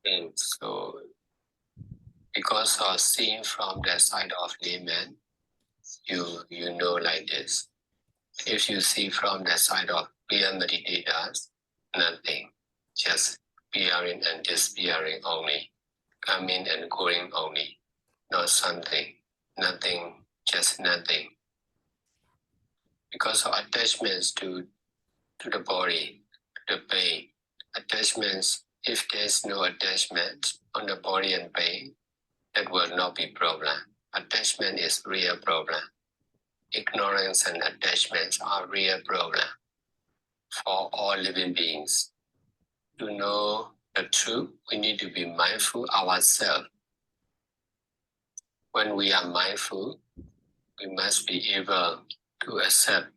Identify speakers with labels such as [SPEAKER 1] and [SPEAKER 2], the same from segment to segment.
[SPEAKER 1] And so, because of seeing from the side of layman, you know like this. If you see from the side of clear meditators, nothing, just appearing and disappearing only, coming and going only, not something, nothing, just nothing. Because of attachments to the body, to the pain, attachments, if there's no attachment on the body and pain, that will not be problem. Attachment is real problem. Ignorance and attachments are real problem for all living beings. To know the truth, we need to be mindful ourselves. When we are mindful, we must be able to accept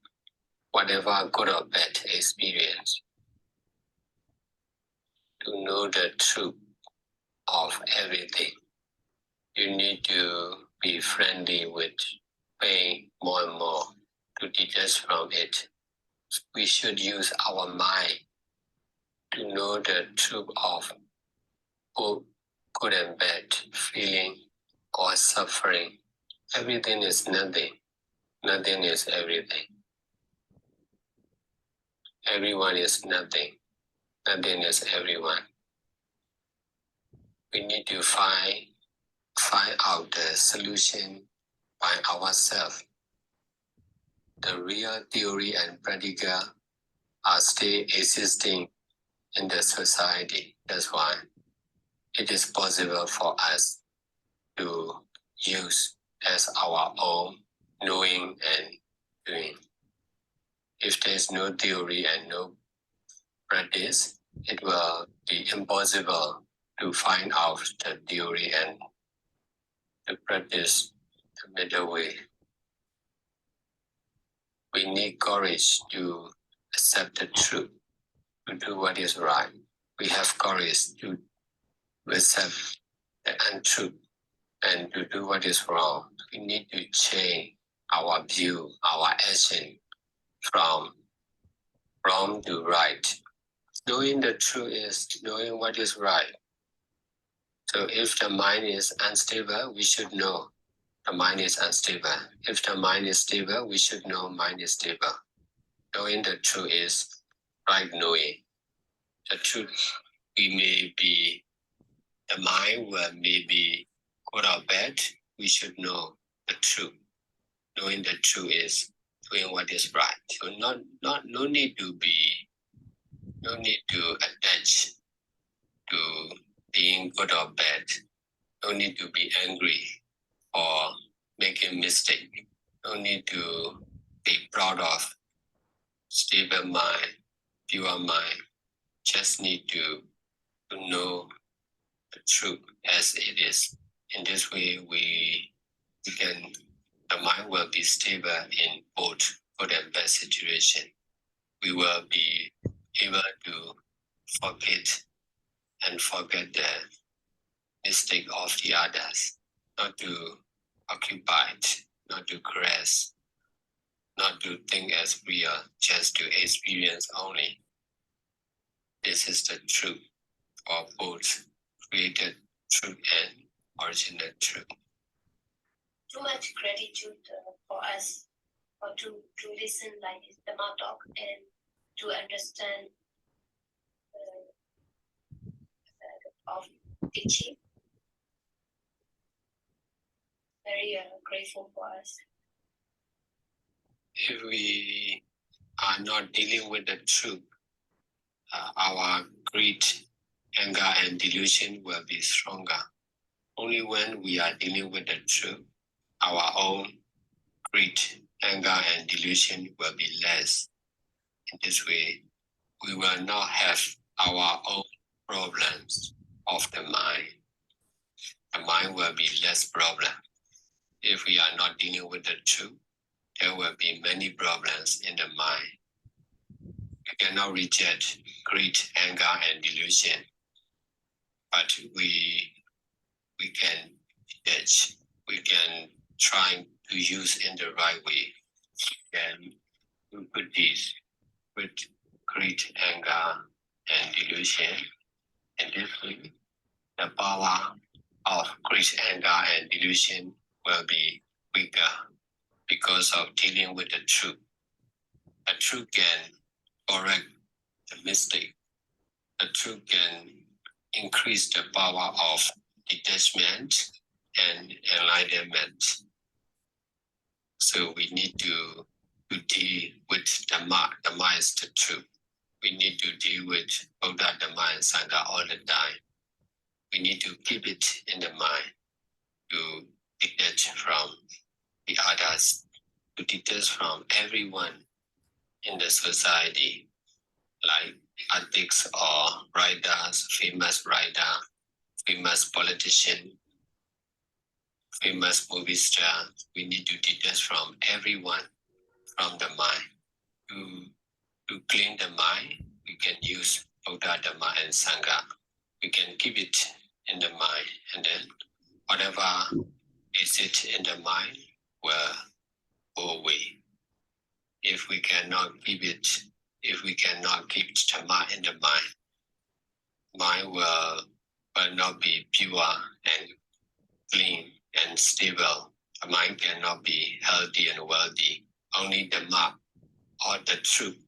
[SPEAKER 1] whatever good or bad experience. To know the truth of everything, you need to be friendly with pain more and more to detach from it. We should use our mind to know the truth of good and bad feeling or suffering. Everything is nothing. Nothing is everything. Everyone is nothing. Nothing is everyone. We need to find out the solution by ourselves. The real theory and practical are still existing in the society. That's why it is possible for us to use as our own knowing and doing. If there is no theory and no practice, it will be impossible to find out the theory and to practice the middle way. We need courage to accept the truth, to do what is right. We have courage to accept the untruth and to do what is wrong. We need to change our view, our action from wrong to right. Knowing the truth is knowing what is right. So if the mind is unstable, we should know the mind is unstable. If the mind is stable, we should know mind is stable. Knowing the truth is right knowing. The truth, the mind may be good or bad, we should know the truth. Knowing the truth is doing what is right. So no need to attach to being good or bad. No need to be angry or making mistake. No need to be proud of stable mind, pure mind. Just need to know the truth as it is. In this way, the mind will be stable in both good and bad situation. We will be able to forget the mistake of the others, not to occupy it, not to caress, not to think as real, just to experience only. This is the truth of both created truth and original truth.
[SPEAKER 2] Too much gratitude for us or to listen like this Dhamma talk and to understand of teaching. Very grateful for us.
[SPEAKER 1] If we are not dealing with the truth, our greed, anger, and delusion will be stronger. Only when we are dealing with the truth, our own greed, anger, and delusion will be less. In this way, we will not have our own problems of the mind. The mind will be less problem. If we are not dealing with the truth, there will be many problems in the mind. We cannot reject greed, anger, and delusion, but we can detach. We can try to use in the right way. And we put these with greed, anger, and delusion. And this way, the power of greed, anger, and delusion will be weaker because of dealing with the truth. The truth can correct the mistake. The truth can increase the power of detachment and enlightenment. So we need to deal with Dhamma. Dhamma is the truth. We need to deal with Buddha, Dhamma, and Sangha all the time. We need to keep it in the mind to detach from the others, to detach from everyone in the society, like addicts or writers, famous writer, famous politician, famous movie star. We need to detach from everyone from the mind. To clean the mind, we can use Buddha, Dhamma, and Sangha. We can keep it in the mind, and then whatever is it in the mind will go away. If we cannot keep it, if we cannot keep Dhamma in the mind will not be pure and clean and stable. The mind cannot be healthy and wealthy. Only Dhamma or the truth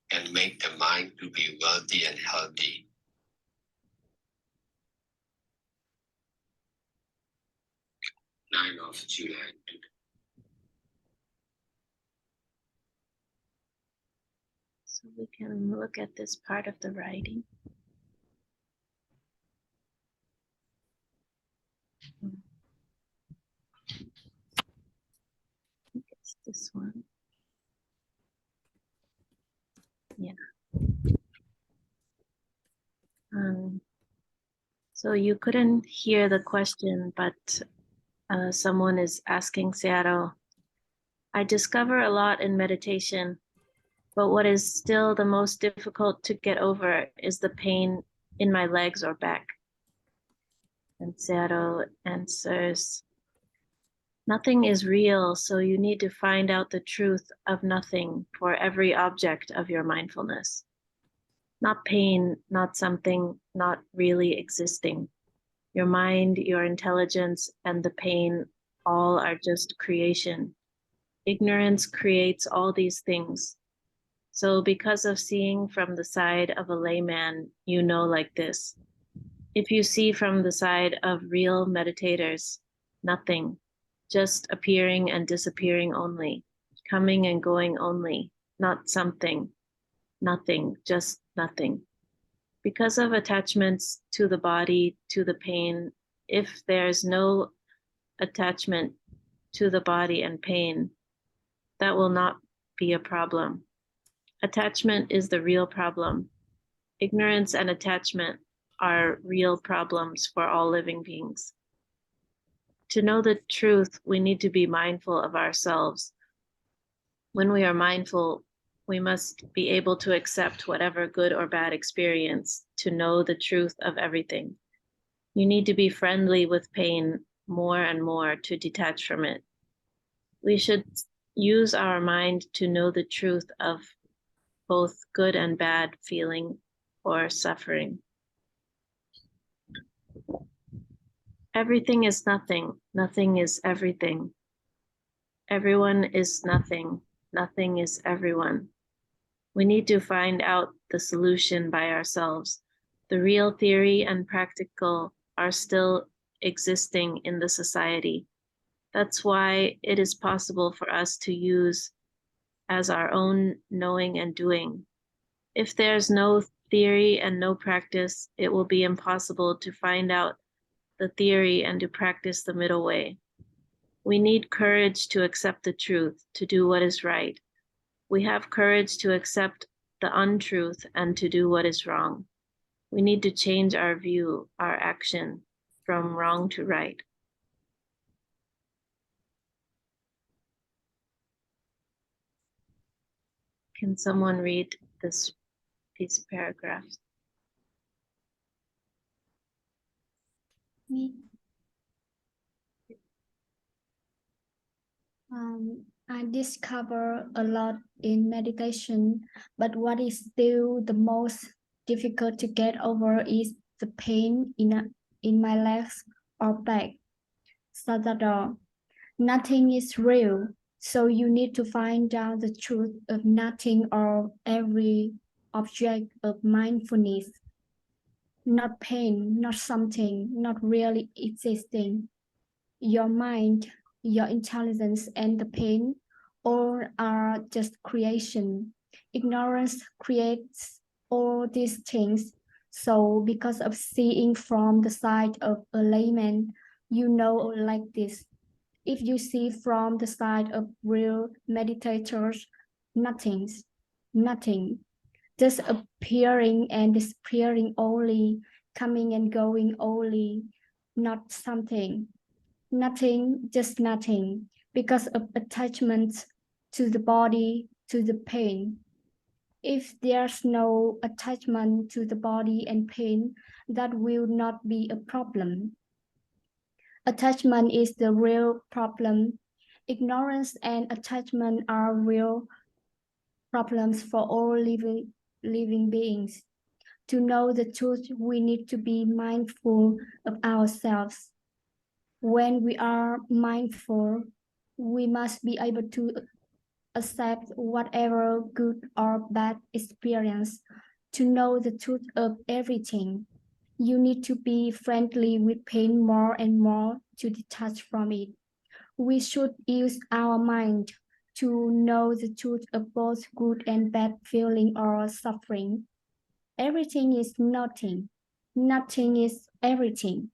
[SPEAKER 1] can make the mind to be wealthy and healthy. 9 of July.
[SPEAKER 3] So we can look at this part of the writing. I think it's this one. Yeah. So you couldn't hear the question, but someone is asking Sayalay, I discover a lot in meditation, but what is still the most difficult to get over is the pain in my legs or back. And Sayalay answers, nothing is real, so you need to find out the truth of nothing for every object of your mindfulness. Not pain, not something not really existing. Your mind, your intelligence, and the pain all are just creation. Ignorance creates all these things. So because of seeing from the side of a layman, you know like this. If you see from the side of real meditators, nothing, just appearing and disappearing only, coming and going only, not something, nothing, just nothing. Because of attachments to the body, to the pain, if there's no attachment to the body and pain, that will not be a problem. Attachment is the real problem. Ignorance and attachment are real problems for all living beings. To know the truth, we need to be mindful of ourselves. When we are mindful, we must be able to accept whatever good or bad experience, to know the truth of everything. You need to be friendly with pain more and more to detach from it. We should use our mind to know the truth of both good and bad feeling or suffering. Everything is nothing, nothing is everything. Everyone is nothing, nothing is everyone. We need to find out the solution by ourselves. The real theory and practical are still existing in the society. That's why it is possible for us to use as our own knowing and doing. If there's no theory and no practice, it will be impossible to find out the theory and to practice the middle way. We need courage to accept the truth, to do what is right. We have courage to accept the untruth and to do what is wrong. We need to change our view, our action, from wrong to right. Can someone read these paragraphs?
[SPEAKER 4] Me. I discover a lot in meditation, but what is still the most difficult to get over is the pain in my legs or back. Sadada, nothing is real, so you need to find out the truth of nothing or every object of mindfulness. Not pain, not something, not really existing. Your mind, your intelligence, and the pain all are just creation. Ignorance creates all these things. So, because of seeing from the side of a layman, you know like this. If you see from the side of real meditators, nothing, just appearing and disappearing only, coming and going only, not something. Nothing, just nothing, because of attachment to the body, to the pain. If there's no attachment to the body and pain, that will not be a problem. Attachment is the real problem. Ignorance and attachment are real problems for all living beings. To know the truth, we need to be mindful of ourselves. When we are mindful, we must be able to accept whatever good or bad experience, to know the truth of everything. You need to be friendly with pain more and more to detach from it. We should use our mind to know the truth of both good and bad feeling or suffering. Everything is nothing. Nothing is everything.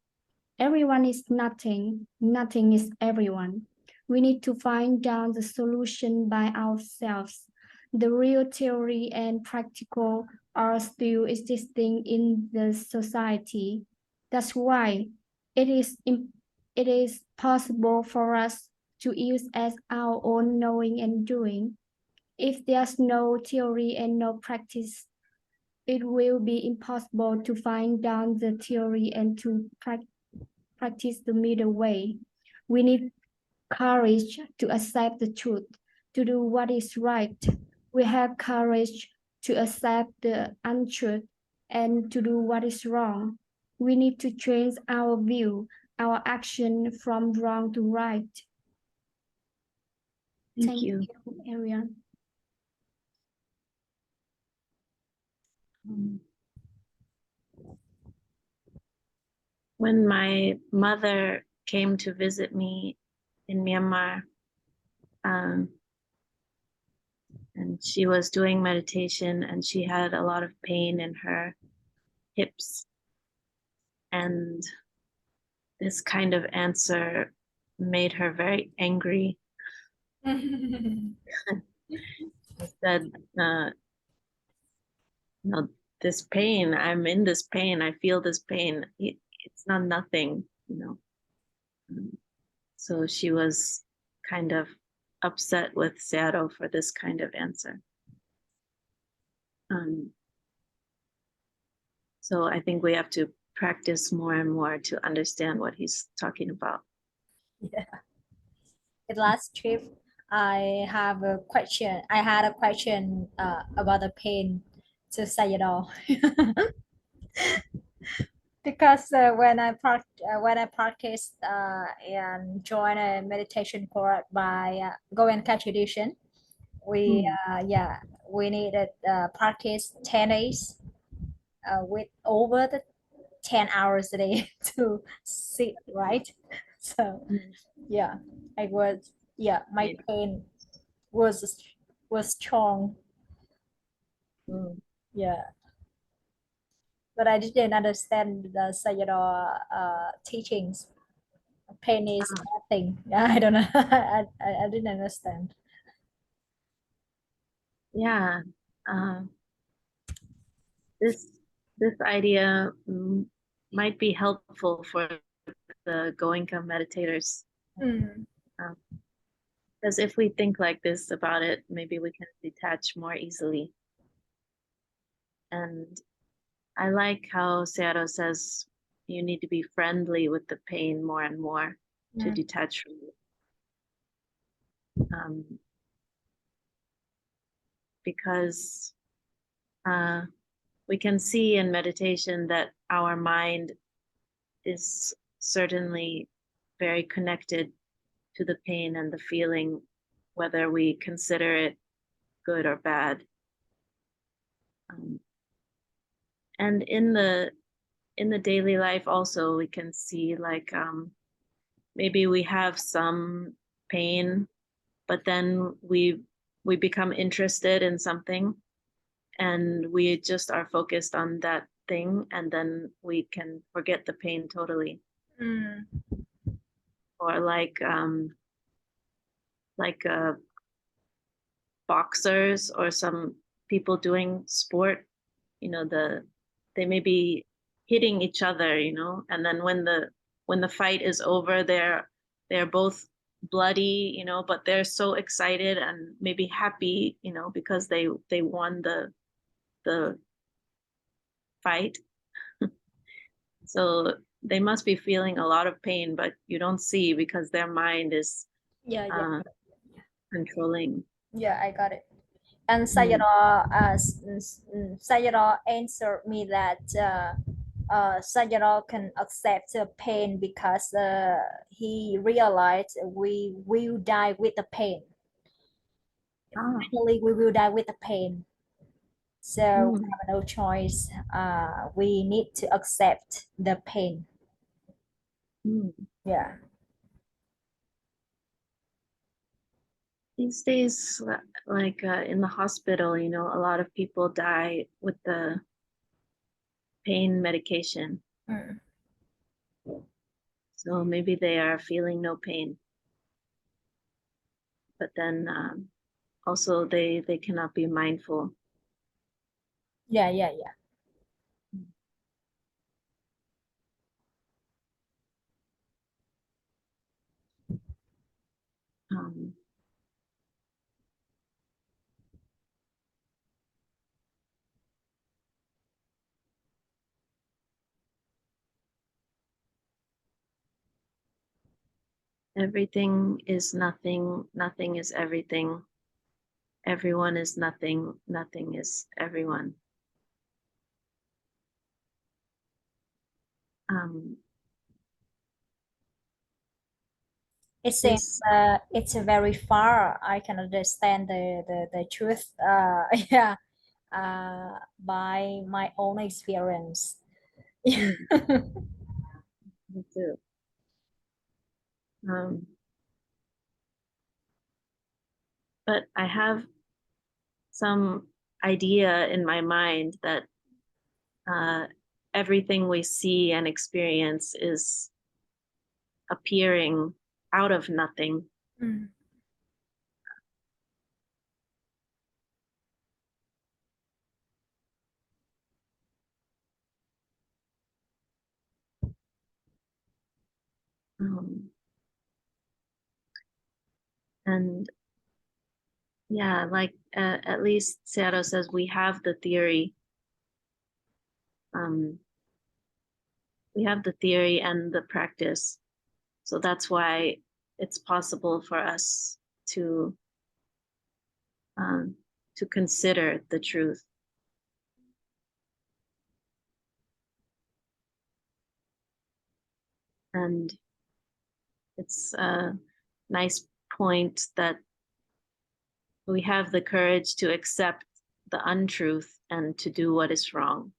[SPEAKER 4] Everyone is nothing. Nothing is everyone. We need to find down the solution by ourselves. The real theory and practical are still existing in the society. That's why it is it is possible for us to use as our own knowing and doing. If there's no theory and no practice, it will be impossible to find down the theory and to practice the middle way. We need courage to accept the truth, to do what is right. We have courage to accept the untruth and to do what is wrong. We need to change our view, our action from wrong to right.
[SPEAKER 3] Thank you.
[SPEAKER 4] Ariane.
[SPEAKER 3] When my mother came to visit me in Myanmar, and she was doing meditation and she had a lot of pain in her hips. And this kind of answer made her very angry. She said, no, this pain, I'm in this pain, I feel this pain. It's not nothing, you know. So she was kind of upset with Sayadaw for this kind of answer. So I think we have to practice more and more to understand what he's talking about.
[SPEAKER 5] Yeah. The last trip, I had a question about the pain to Sayadaw. Because when I practiced and join a meditation course by Go and Catch Edition, we we needed practice 10 days with over the 10 hours a day to sit right. So yeah, I was my pain was strong. Yeah, but I didn't understand the Sayadaw teachings. Pain is nothing. I don't know. I didn't understand.
[SPEAKER 3] Yeah, this idea might be helpful for the Goenka meditators. Because if we think like this about it, maybe we can detach more easily. And I like how Sayadaw says you need to be friendly with the pain more and more to detach from it. Because we can see in meditation that our mind is certainly very connected to the pain and the feeling, whether we consider it good or bad. And in the daily life also, we can see like maybe we have some pain, but then we become interested in something, and we just are focused on that thing, and then we can forget the pain totally. Or like boxers or some people doing sport, they may be hitting each other, and then when the fight is over, they're both bloody, but they're so excited and maybe happy, because they won the fight. So they must be feeling a lot of pain, but you don't see because their mind is controlling.
[SPEAKER 5] Yeah, I got it. And Sayadaw, Sayadaw answered me that Sayadaw can accept the pain because he realized we will die with the pain. Finally, we will die with the pain. So we have no choice. We need to accept the pain. Yeah.
[SPEAKER 3] These days, like in the hospital, a lot of people die with the pain medication. So maybe they are feeling no pain. But then also they cannot be mindful.
[SPEAKER 5] Yeah.
[SPEAKER 3] Everything is nothing, nothing is everything. Everyone is nothing, nothing is everyone.
[SPEAKER 5] It seems it's very far. I can understand the truth. Yeah, by my own experience.
[SPEAKER 3] Me too. But I have some idea in my mind that everything we see and experience is appearing out of nothing. And yeah, like at least Sayadaw says, we have the theory. We have the theory and the practice. So that's why it's possible for us to consider the truth. And it's a nice point that we have the courage to accept the untruth and to do what is wrong.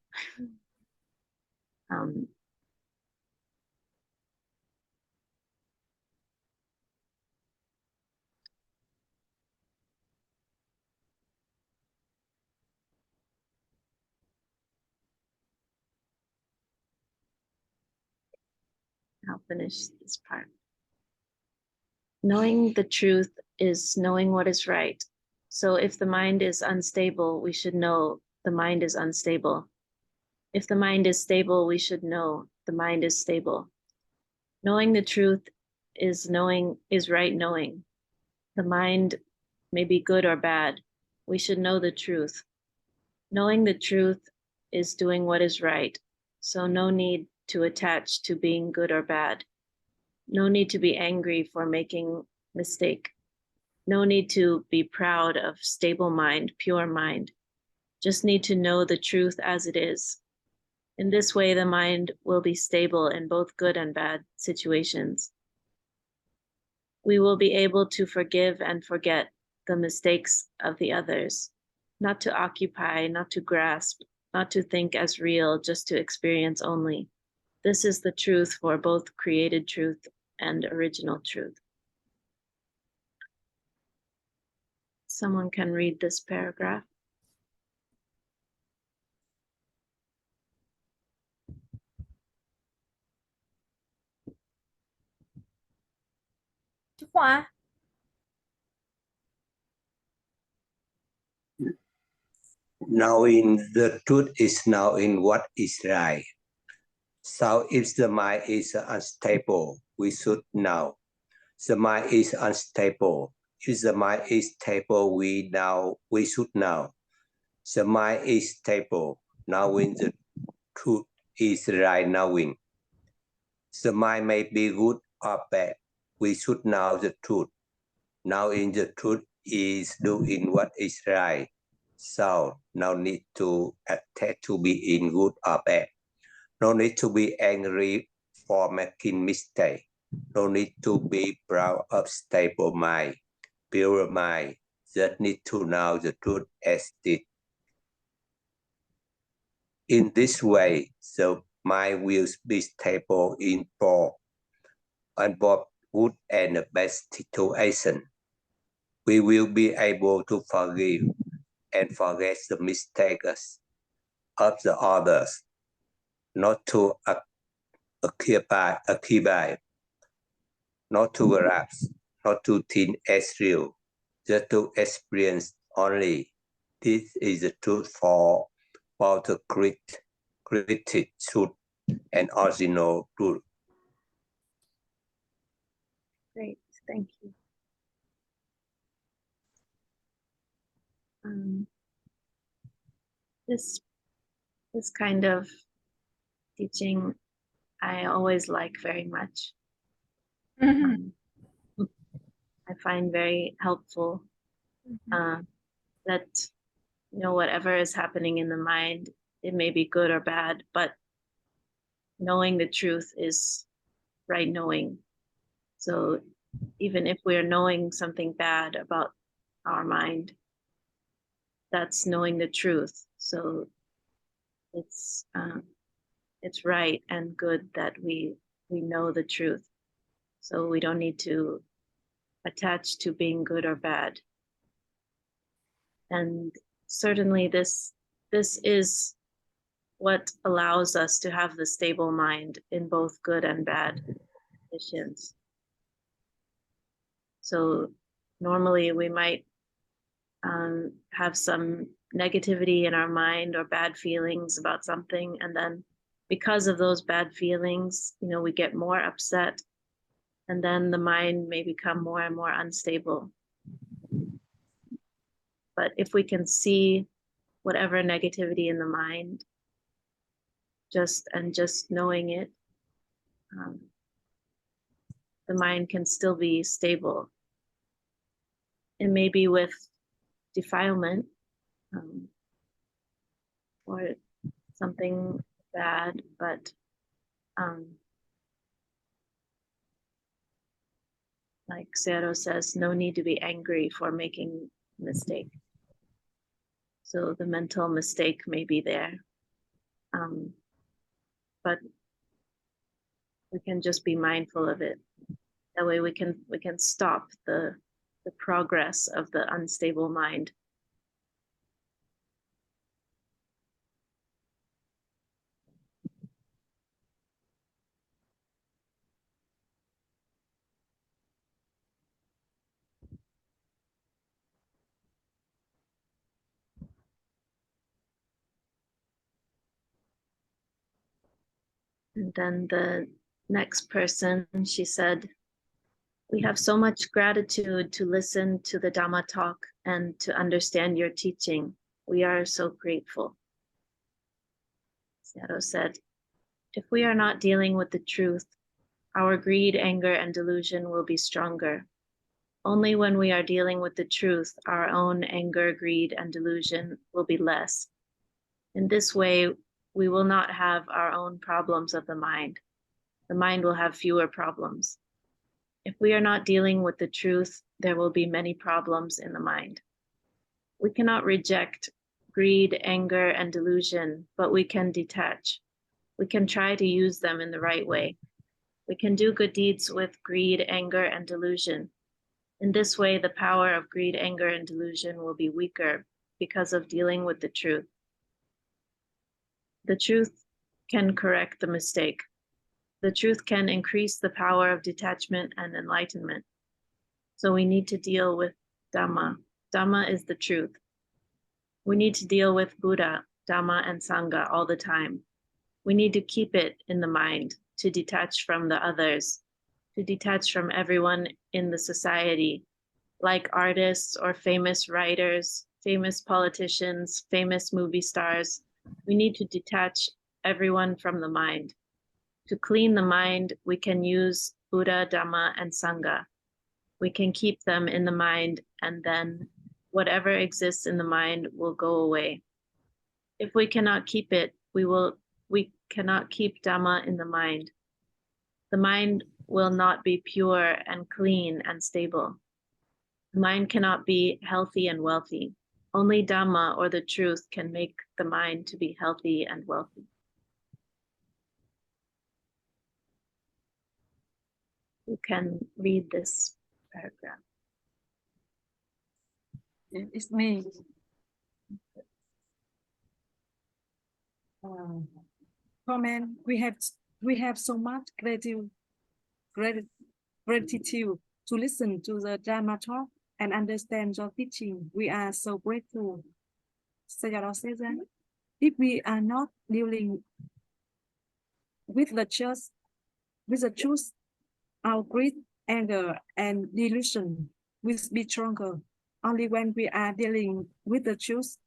[SPEAKER 3] I'll finish this part. Knowing the truth is knowing what is right. So if the mind is unstable, we should know the mind is unstable. If the mind is stable, we should know the mind is stable. Knowing the truth is right knowing. The mind may be good or bad. We should know the truth. Knowing the truth is doing what is right. So no need to attach to being good or bad. No need to be angry for making mistake. No need to be proud of stable mind, pure mind. Just need to know the truth as it is. In this way, the mind will be stable in both good and bad situations. We will be able to forgive and forget the mistakes of the others, not to occupy, not to grasp, not to think as real, just to experience only. This is the truth for both created truth and original truth. Someone can read this paragraph.
[SPEAKER 5] Chúc Hoa.
[SPEAKER 6] Knowing the truth is knowing what is right. So if the mind is unstable, we should know. The mind is unstable. If the mind is stable, we should know. The mind is stable, knowing the truth is right knowing. The mind may be good or bad. We should know the truth. Knowing the truth is doing what is right. So no need to attach to being good or bad. No need to be angry for making mistake. No need to be proud of stable mind, pure mind. Just need to know the truth as it. In this way, the mind will be stable in both good and bad situation. We will be able to forgive and forget the mistakes of the others, not to occupy, not to grasp, not to think as real, just to experience only. This is the truth for the created truth and original truth.
[SPEAKER 3] Great, thank you. This kind of teaching I always like very much. I find very helpful that whatever is happening in the mind, it may be good or bad, but knowing the truth is right knowing. So even if we're knowing something bad about our mind, that's knowing the truth. So it's right and good that we know the truth. So we don't need to attach to being good or bad. And certainly this is what allows us to have the stable mind in both good and bad conditions. So normally we might have some negativity in our mind or bad feelings about something, and then because of those bad feelings, we get more upset, and then the mind may become more and more unstable. But if we can see whatever negativity in the mind, just knowing it, the mind can still be stable. It may be with defilement or something bad, but like Sayalay says, no need to be angry for making a mistake. So the mental mistake may be there, but we can just be mindful of it. That way we can stop the progress of the unstable mind. And then the next person, she said, we have so much gratitude to listen to the Dhamma talk and to understand your teaching. We are so grateful. Sayalay said, if we are not dealing with the truth, our greed, anger, and delusion will be stronger. Only when we are dealing with the truth, our own anger, greed, and delusion will be less. In this way, we will not have our own problems of the mind. The mind will have fewer problems. If we are not dealing with the truth, there will be many problems in the mind. We cannot reject greed, anger, and delusion, but we can detach. We can try to use them in the right way. We can do good deeds with greed, anger, and delusion. In this way, the power of greed, anger, and delusion will be weaker because of dealing with the truth. The truth can correct the mistake. The truth can increase the power of detachment and enlightenment. So we need to deal with Dhamma. Dhamma is the truth. We need to deal with Buddha, Dhamma, and Sangha all the time. We need to keep it in the mind, to detach from the others, to detach from everyone in the society, like artists or famous writers, famous politicians, famous movie stars. We need to detach everyone from the mind. To clean the mind, we can use Buddha, Dhamma, and Sangha. We can keep them in the mind, and then whatever exists in the mind will go away. If we cannot keep it, we cannot keep Dhamma in the mind. The mind will not be pure and clean and stable. The mind cannot be healthy and wealthy. Only Dhamma, or the truth, can make the mind to be healthy and wealthy. You can read this paragraph.
[SPEAKER 7] It's me. Comment. We have so much gratitude to listen to the Dhamma talk and understand your teaching. We are so grateful. Sayalay says that if we are not dealing with the truth, our greed, anger, and delusion will be stronger. Only when we are dealing with the truth,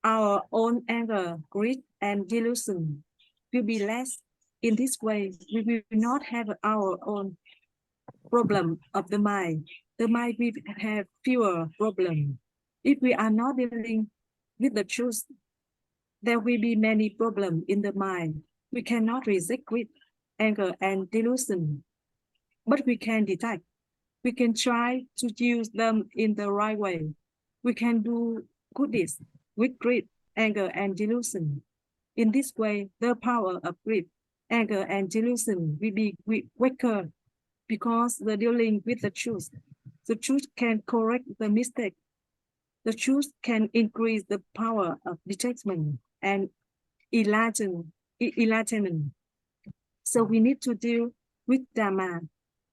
[SPEAKER 7] our own anger, greed, and delusion will be less. In this way, we will not have our own problem of the mind. The mind will have fewer problems. If we are not dealing with the truth, there will be many problems in the mind. We cannot resist greed, anger, and delusion, but we can detect. We can try to use them in the right way. We can do good deeds with greed, anger, and delusion. In this way, the power of greed, anger, and delusion will be weaker because the dealing with the truth. The truth can correct the mistake. The truth can increase the power of detachment and enlightenment. So we need to deal with Dhamma.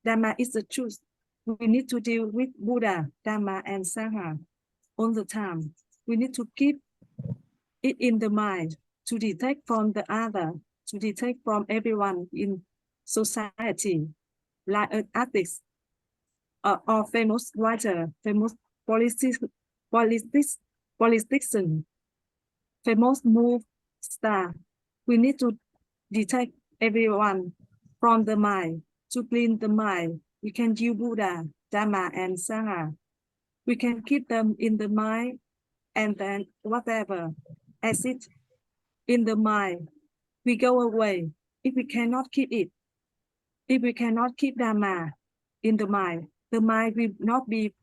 [SPEAKER 7] Dhamma is the truth. We need to deal with Buddha, Dhamma, and Sangha all the time. We need to keep it in the mind to detect from the other, to detect from everyone in society, like an artist or famous writer, famous politician, famous movie star. We need to detect everyone from the mind. To clean the mind, we can use Buddha, Dhamma, and Sangha. We can keep them in the mind, and then whatever exit in the mind, we go away. If we cannot keep it, if we cannot keep Dhamma in the mind will not be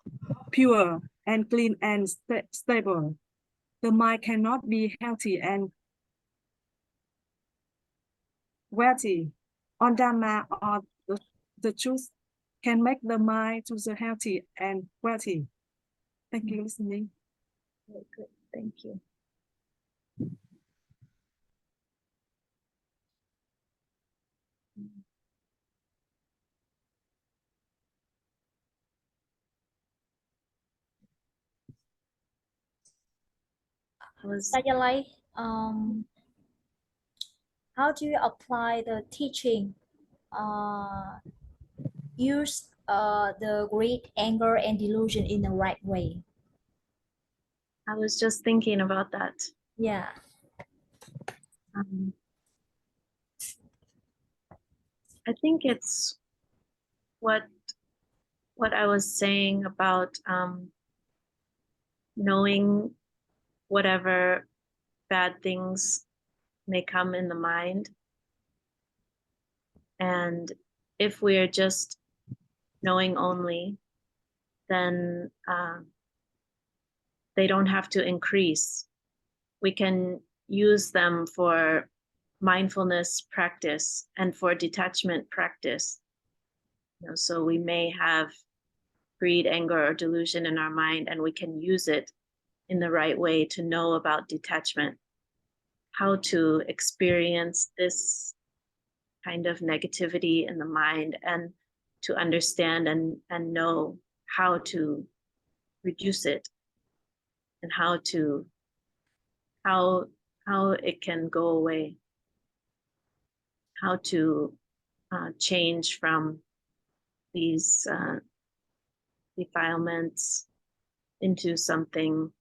[SPEAKER 7] pure and clean and stable. The mind cannot be healthy and wealthy. On Dhamma or the truth can make the mind to the healthy and wealthy. Thank you for listening.
[SPEAKER 3] Very good. Thank you.
[SPEAKER 5] Sayalay, how do you apply the teaching? Use the greed, anger, and delusion in the right way.
[SPEAKER 3] I was just thinking about that.
[SPEAKER 5] Yeah.
[SPEAKER 3] I think it's what what I was saying about knowing whatever bad things may come in the mind. And if we are just knowing only, then they don't have to increase. We can use them for mindfulness practice and for detachment practice. So we may have greed, anger, or delusion in our mind, and we can use it in the right way to know about detachment, how to experience this kind of negativity in the mind, and to understand and know how to reduce it, and how it can go away, how to change from these defilements into something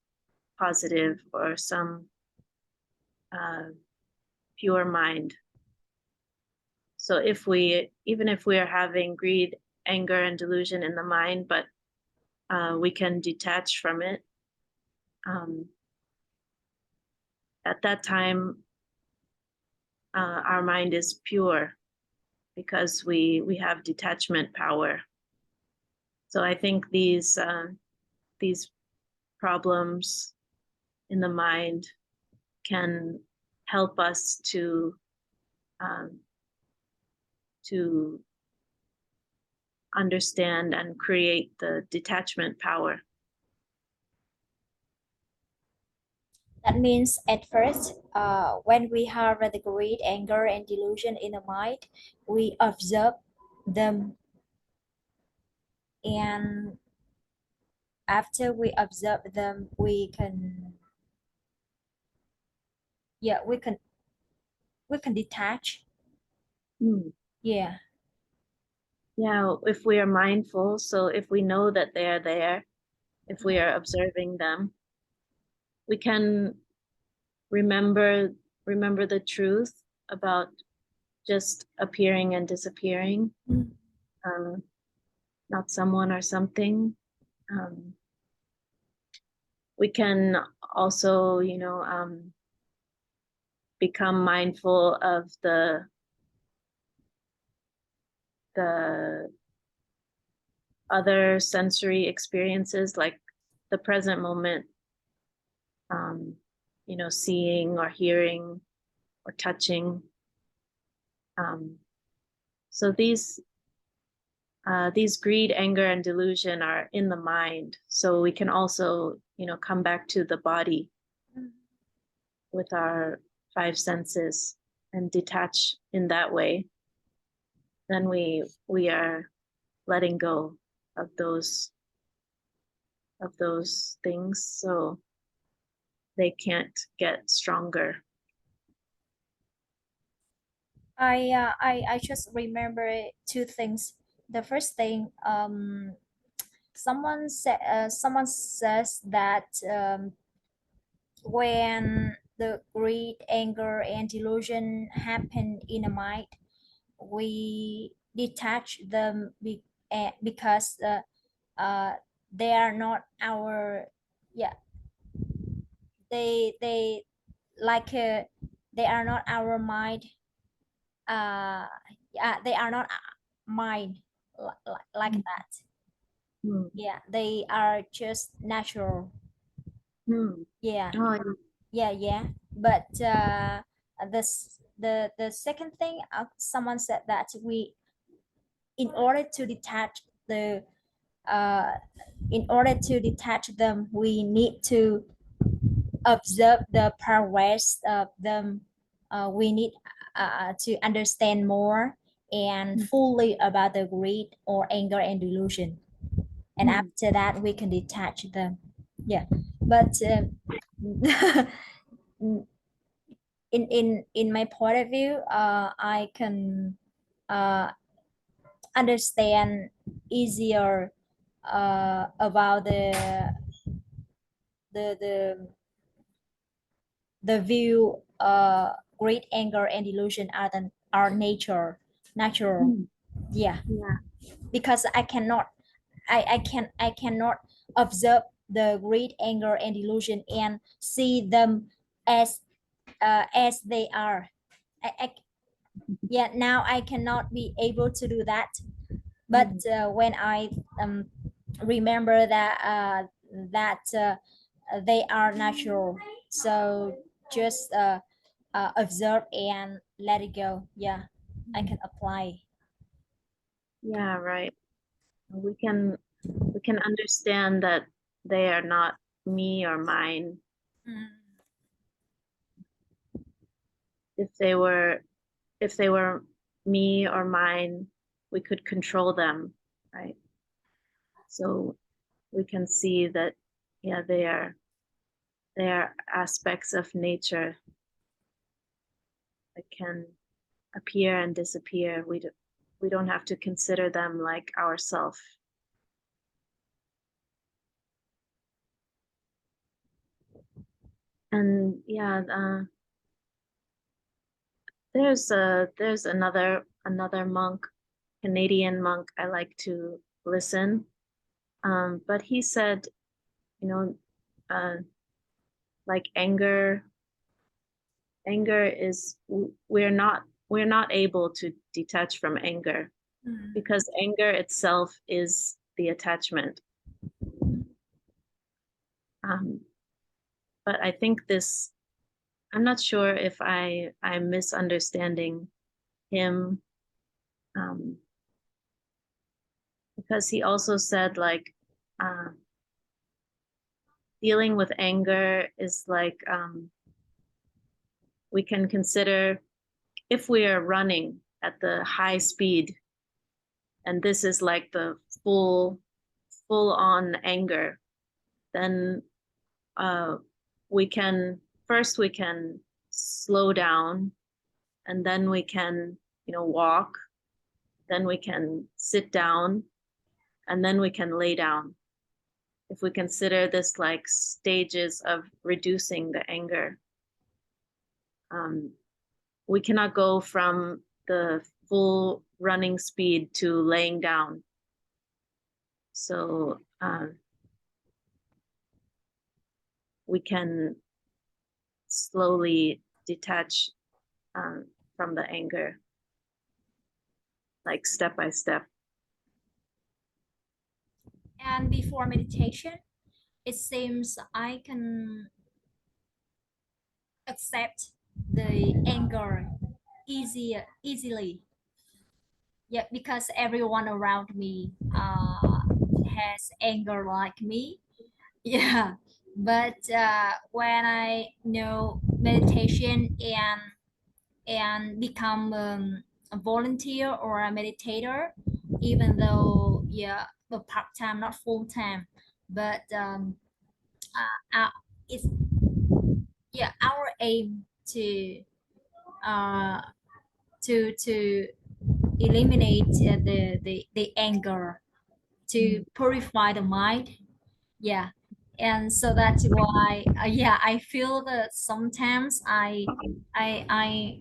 [SPEAKER 3] positive or some pure mind. So even if we are having greed, anger, and delusion in the mind, but we can detach from it, at that time, our mind is pure because we have detachment power. So I think these problems in the mind can help us to understand and create the detachment power.
[SPEAKER 5] That means at first, when we have the greed, anger, and delusion in the mind, we observe them, and after we observe them, we can detach. Yeah.
[SPEAKER 3] Yeah, if we are mindful, so if we know that they are there, if we are observing them, we can remember the truth about just appearing and disappearing, not someone or something. We can also, become mindful of the other sensory experiences, like the present moment, seeing or hearing or touching. So these greed, anger, and delusion are in the mind. So we can also, come back to the body with our 5 senses and detach in that way. Then we are letting go of those things, so they can't get stronger.
[SPEAKER 5] I just remember 2 things. The first thing, someone says that when the greed, anger, and delusion happen in the mind, we detach them because they are not our, they like they are not our mind. They are not mind like that. Yeah, they are just natural. Yeah.
[SPEAKER 3] Oh,
[SPEAKER 5] Yeah. But the second thing, someone said that in order to detach them, we need to observe the progress of them. We need to understand more and fully about the greed or anger and delusion, and after that we can detach them. Yeah, but in my point of view, I can understand easier about the the view great anger and delusion are natural. Yeah, because I cannot I cannot observe the greed, anger, and delusion and see them as they are. Yeah, now I cannot be able to do that. But when I remember that they are natural, so just observe and let it go. Yeah, I can apply.
[SPEAKER 3] Yeah, right. We can understand that they are not me or mine. If they were me or mine, we could control them, right? So we can see that, yeah, they are aspects of nature that can appear and disappear. We don't have to consider them like ourself. And yeah, there's another monk, Canadian monk, I like to listen. But he said, you know, like anger is, we're not able to detach from anger, because anger itself is the attachment. But I think I'm not sure if I'm misunderstanding him, because he also said, like, dealing with anger is like, we can consider if we are running at the high speed, and this is like the full on anger, then we can slow down, and then we can, walk, then we can sit down, and then we can lay down. If we consider this like stages of reducing the anger, we cannot go from the full running speed to laying down. So we can slowly detach from the anger, like step by step.
[SPEAKER 5] And before meditation, it seems I can accept the anger easily. Yeah, because everyone around me has anger like me. Yeah, but when I know meditation and become a volunteer or a meditator, even though, yeah, a part-time, not full-time, but it's, yeah, our aim to uh, to eliminate the anger, to purify the mind. Yeah, and so that's why yeah, I feel that sometimes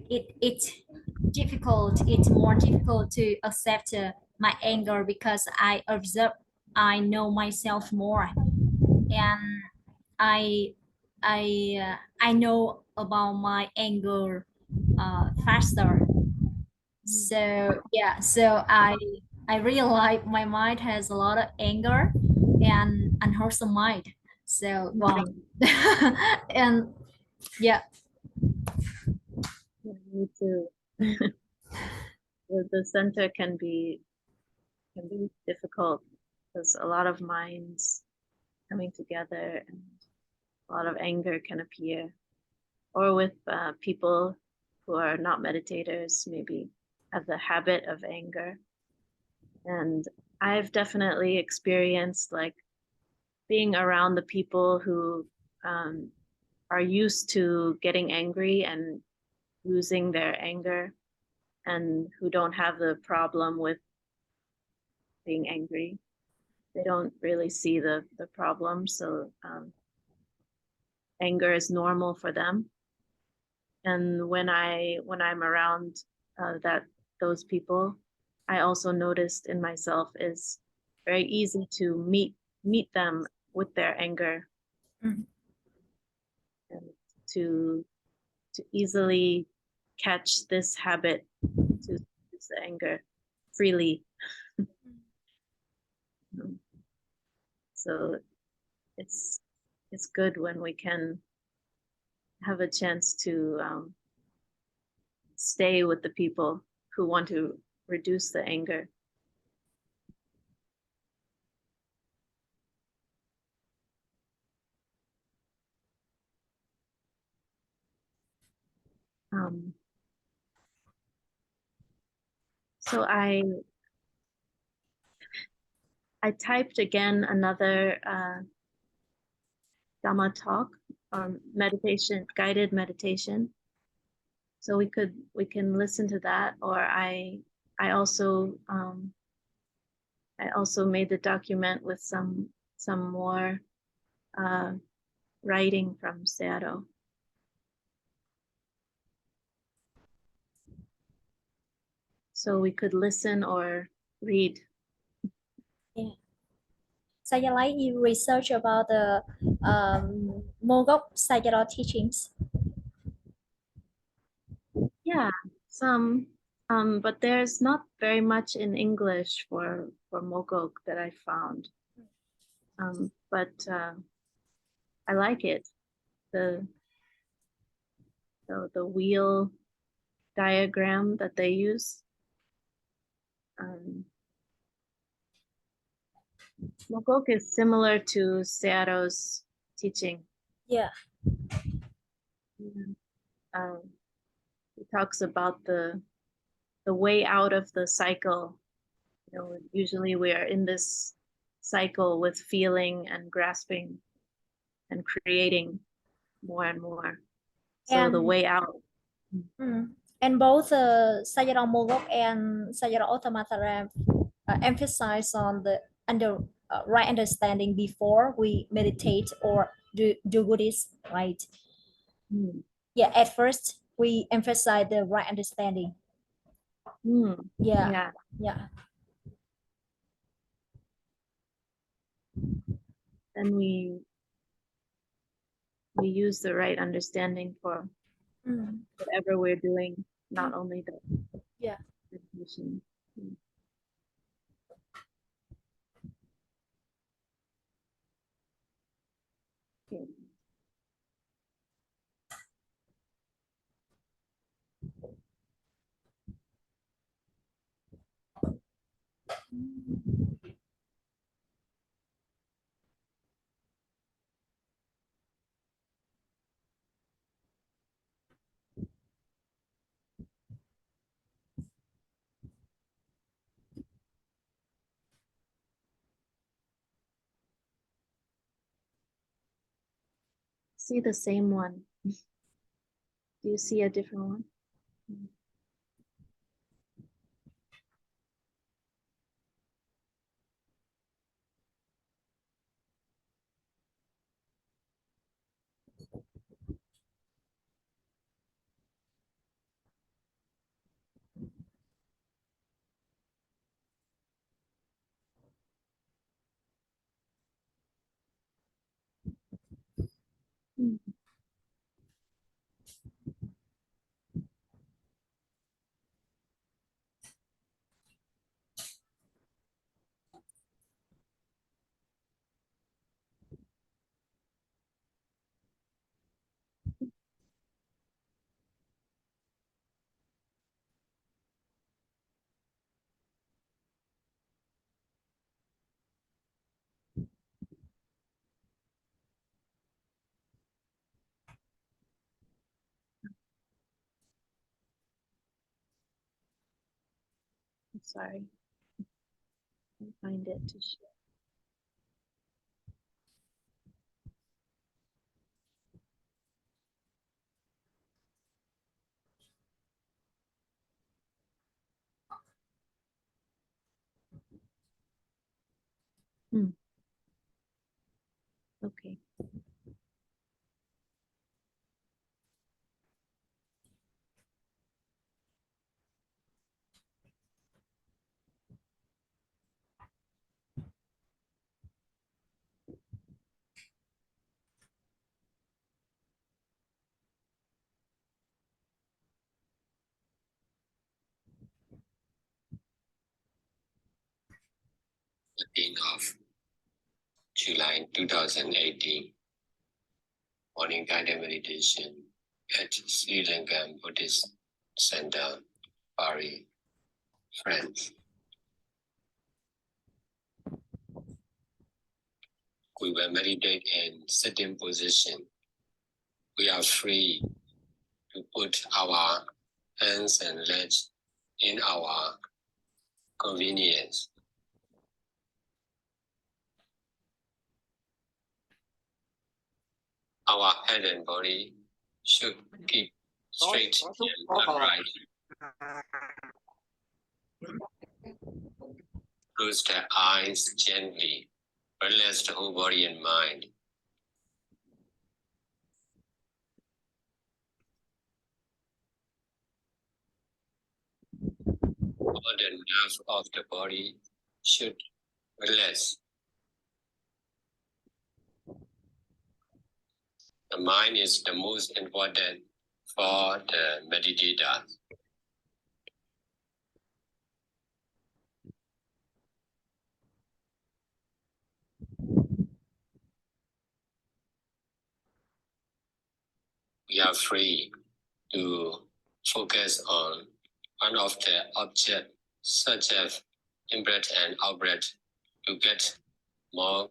[SPEAKER 5] it's difficult, it's more difficult to accept my anger, because I observe, I know myself more, and I know about my anger faster. So yeah, so I realize my mind has a lot of anger and unwholesome mind. So wow. And yeah.
[SPEAKER 3] Yeah, me too. The center can be difficult, because a lot of minds coming together, and a lot of anger can appear. Or with people who are not meditators, maybe have the habit of anger. And I've definitely experienced, like, being around the people who are used to getting angry and losing their anger, and who don't have the problem with being angry. They don't really see the problem, so anger is normal for them. And when I'm around those people, I also noticed in myself is very easy to meet them with their anger,
[SPEAKER 5] Mhm.
[SPEAKER 3] and to easily catch this habit to use the anger freely. So it's good when we can have a chance to stay with the people who want to reduce the anger. So I typed again another Dhamma talk, meditation, guided meditation. So we can listen to that, or I also made the document with some more writing from Sayadaw. So we could listen or read.
[SPEAKER 5] Sayalay, you research about the Mogok Sayadaw teachings.
[SPEAKER 3] Yeah, some, but there's not very much in English for Mogok that I found. But I like it. The wheel diagram that they use. Mogok is similar to Sayadaw's teaching.
[SPEAKER 5] Yeah.
[SPEAKER 3] He talks about the way out of the cycle. You know, usually we are in this cycle with feeling and grasping and creating more and more. So the way out.
[SPEAKER 5] And both Sayadaw Mogok and Sayadaw Ottamathara emphasize on the right understanding before we meditate or do Buddhist, right? Yeah, at first we emphasize the right understanding. Yeah.
[SPEAKER 3] Then we use the right understanding for whatever we're doing, not only the meditation. Okay. See the same one. Do you see a different one? I'm sorry. I can't find it to share. Okay.
[SPEAKER 1] 13th of July 2018, morning guided meditation at Sri Lankan Buddhist Center, Paris, France. We will meditate in sitting position. We are free to put our hands and legs in our convenience. Our head and body should keep straight and upright. Close the eyes gently. Relax the whole body and mind. All the nerves of the body should relax. The mind is the most important for the meditator. We are free to focus on one of the objects, such as in-breath and out-breath, to get more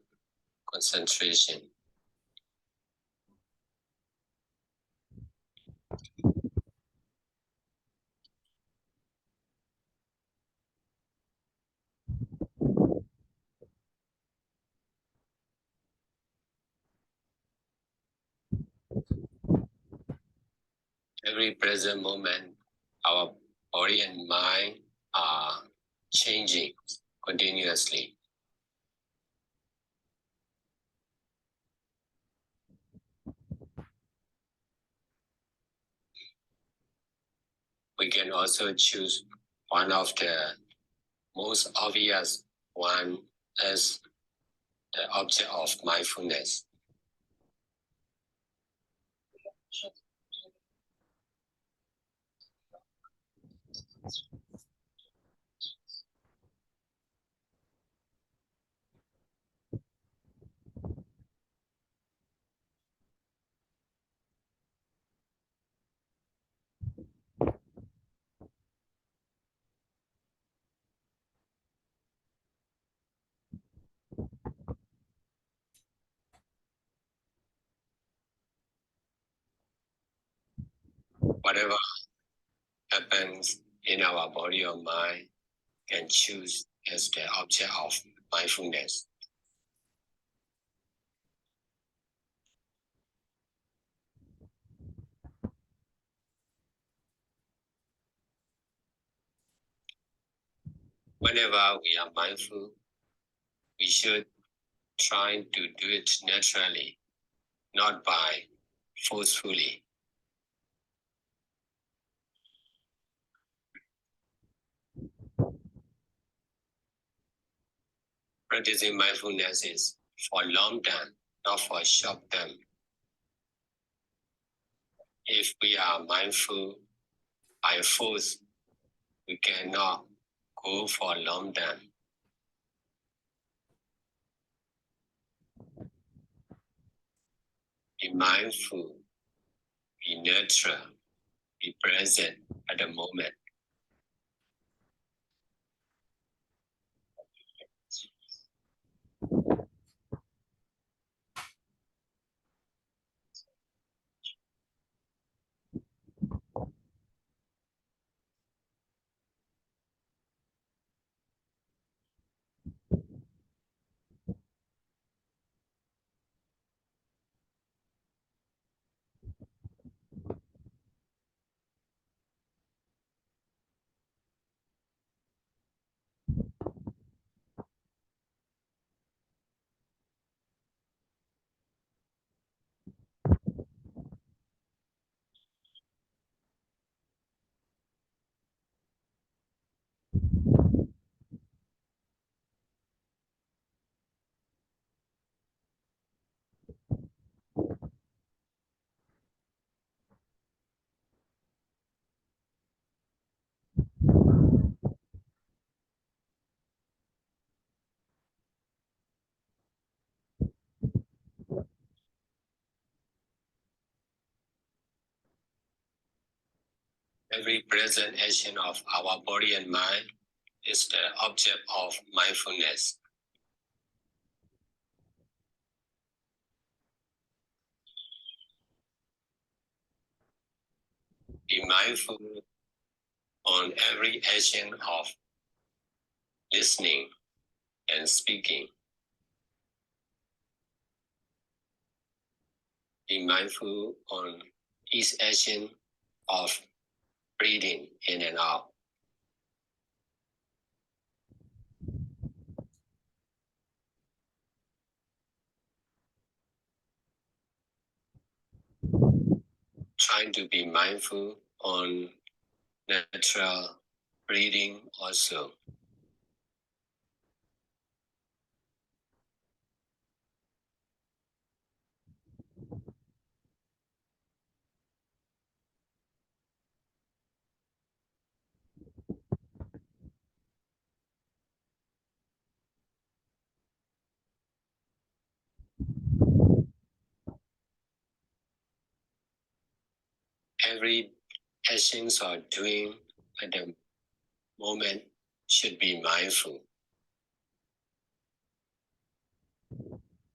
[SPEAKER 1] concentration. Every present moment, our body and mind are changing continuously. We can also choose one of the most obvious one as the object of mindfulness. Whatever happens in our body or mind can choose as the object of mindfulness. Whenever we are mindful, we should try to do it naturally, not by forcefully. Practicing mindfulness is for long term, not for short term. If we are mindful by force, we cannot go for long term. Be mindful, be neutral, be present at the moment. Every present action of our body and mind is the object of mindfulness. Be mindful on every action of listening and speaking. Be mindful on each action of breathing in and out. Trying to be mindful on natural breathing also. Every actions or doing at the moment should be mindful.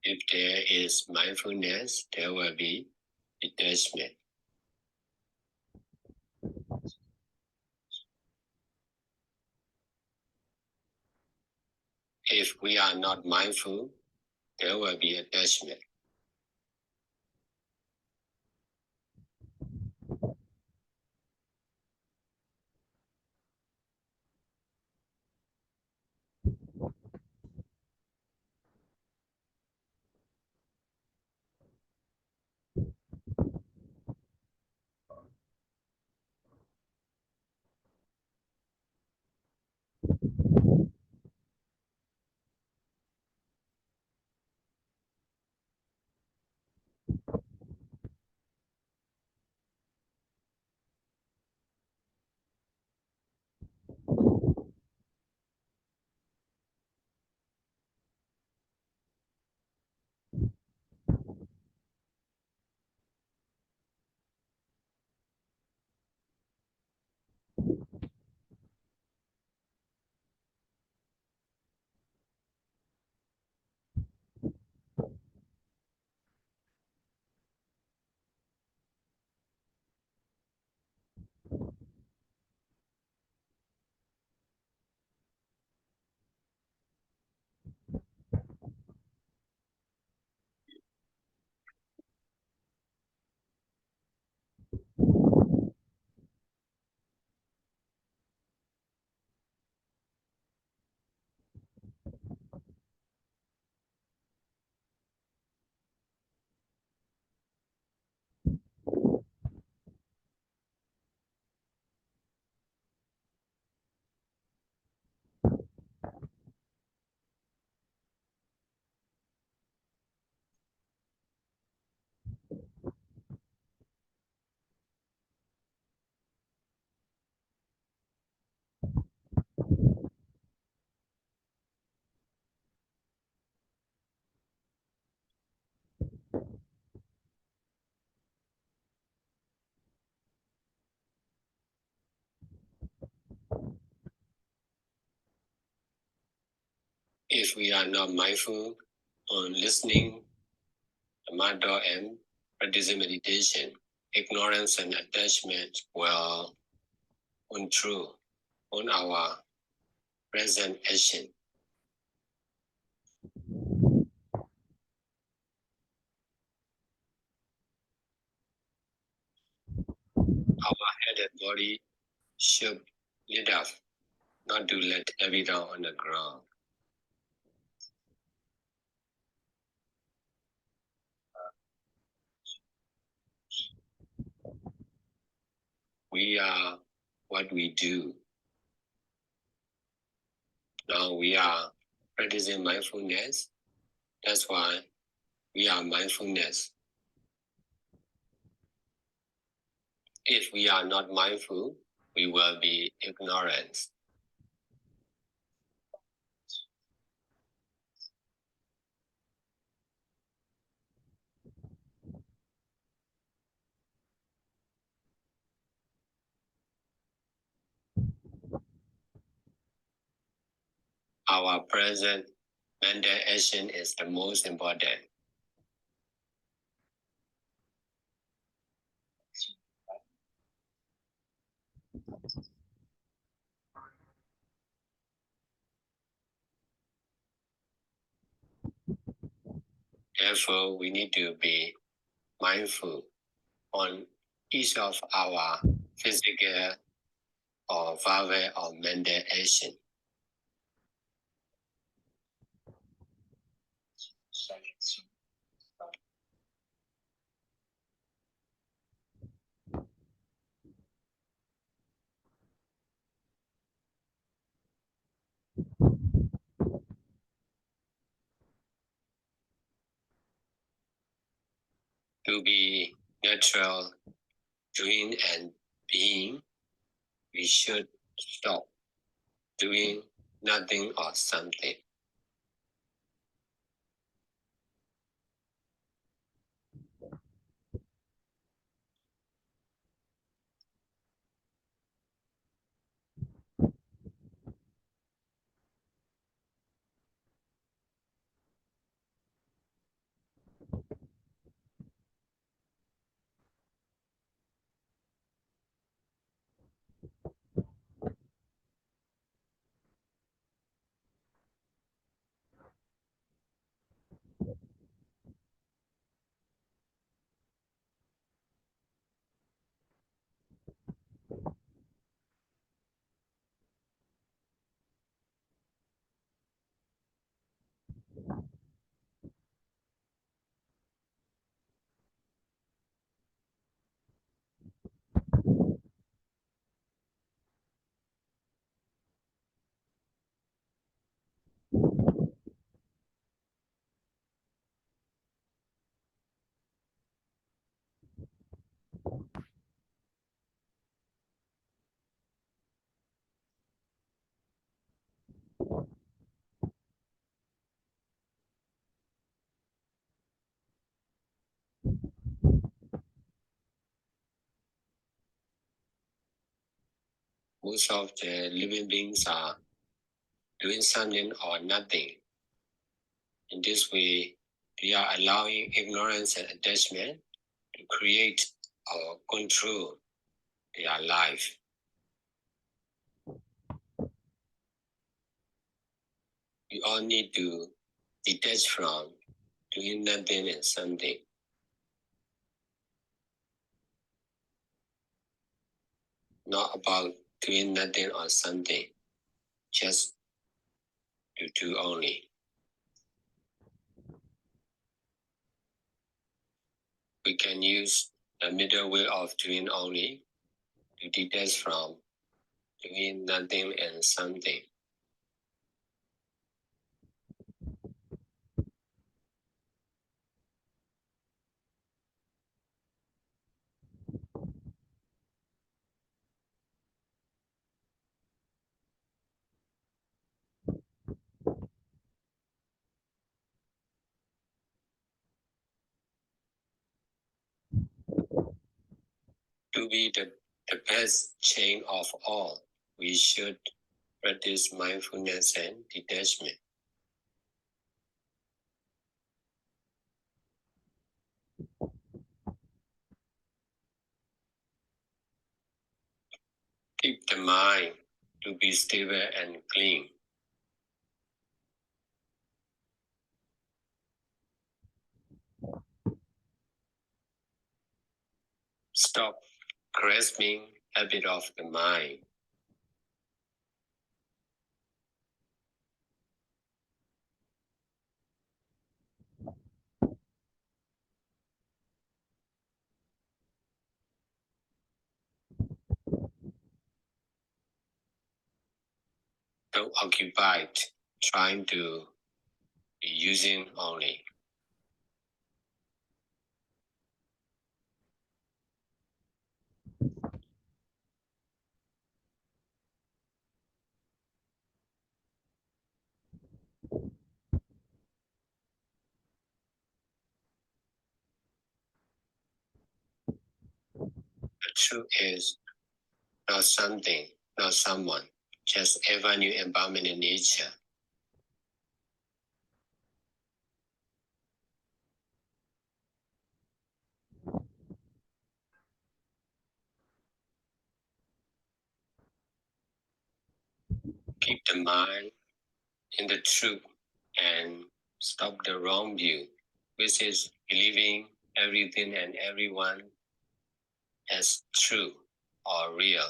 [SPEAKER 1] If there is mindfulness, there will be detachment. If we are not mindful, there will be attachment. If we are not mindful on listening, Dhamma and practicing meditation, ignorance and attachment will intrude on our present action. Our head and body should lit up, not to let heavy down on the ground. We are what we do. Now we are practicing mindfulness. That's why we are mindfulness. If we are not mindful, we will be ignorant. our present mental action is the most important. Therefore, we need to be mindful on each of our physical or verbal or mental action. To be natural, doing and being, we should stop doing nothing or something. Most of the living beings are doing something or nothing. In this way, we are allowing ignorance and attachment to create or control their life. We all need to detach from doing nothing and something. Not about doing nothing or something, just to do only. We can use the middle way of doing only to detach from doing nothing and something. To be the best chain of all, we should practice mindfulness and detachment. Keep the mind to be stable and clean. Stop grasping habit of the mind. Don't occupy it, trying to be using only. The truth is not something, not someone, just ever new embodiment in nature. keep the mind in the truth and stop the wrong view, which is believing everything and everyone as true or real.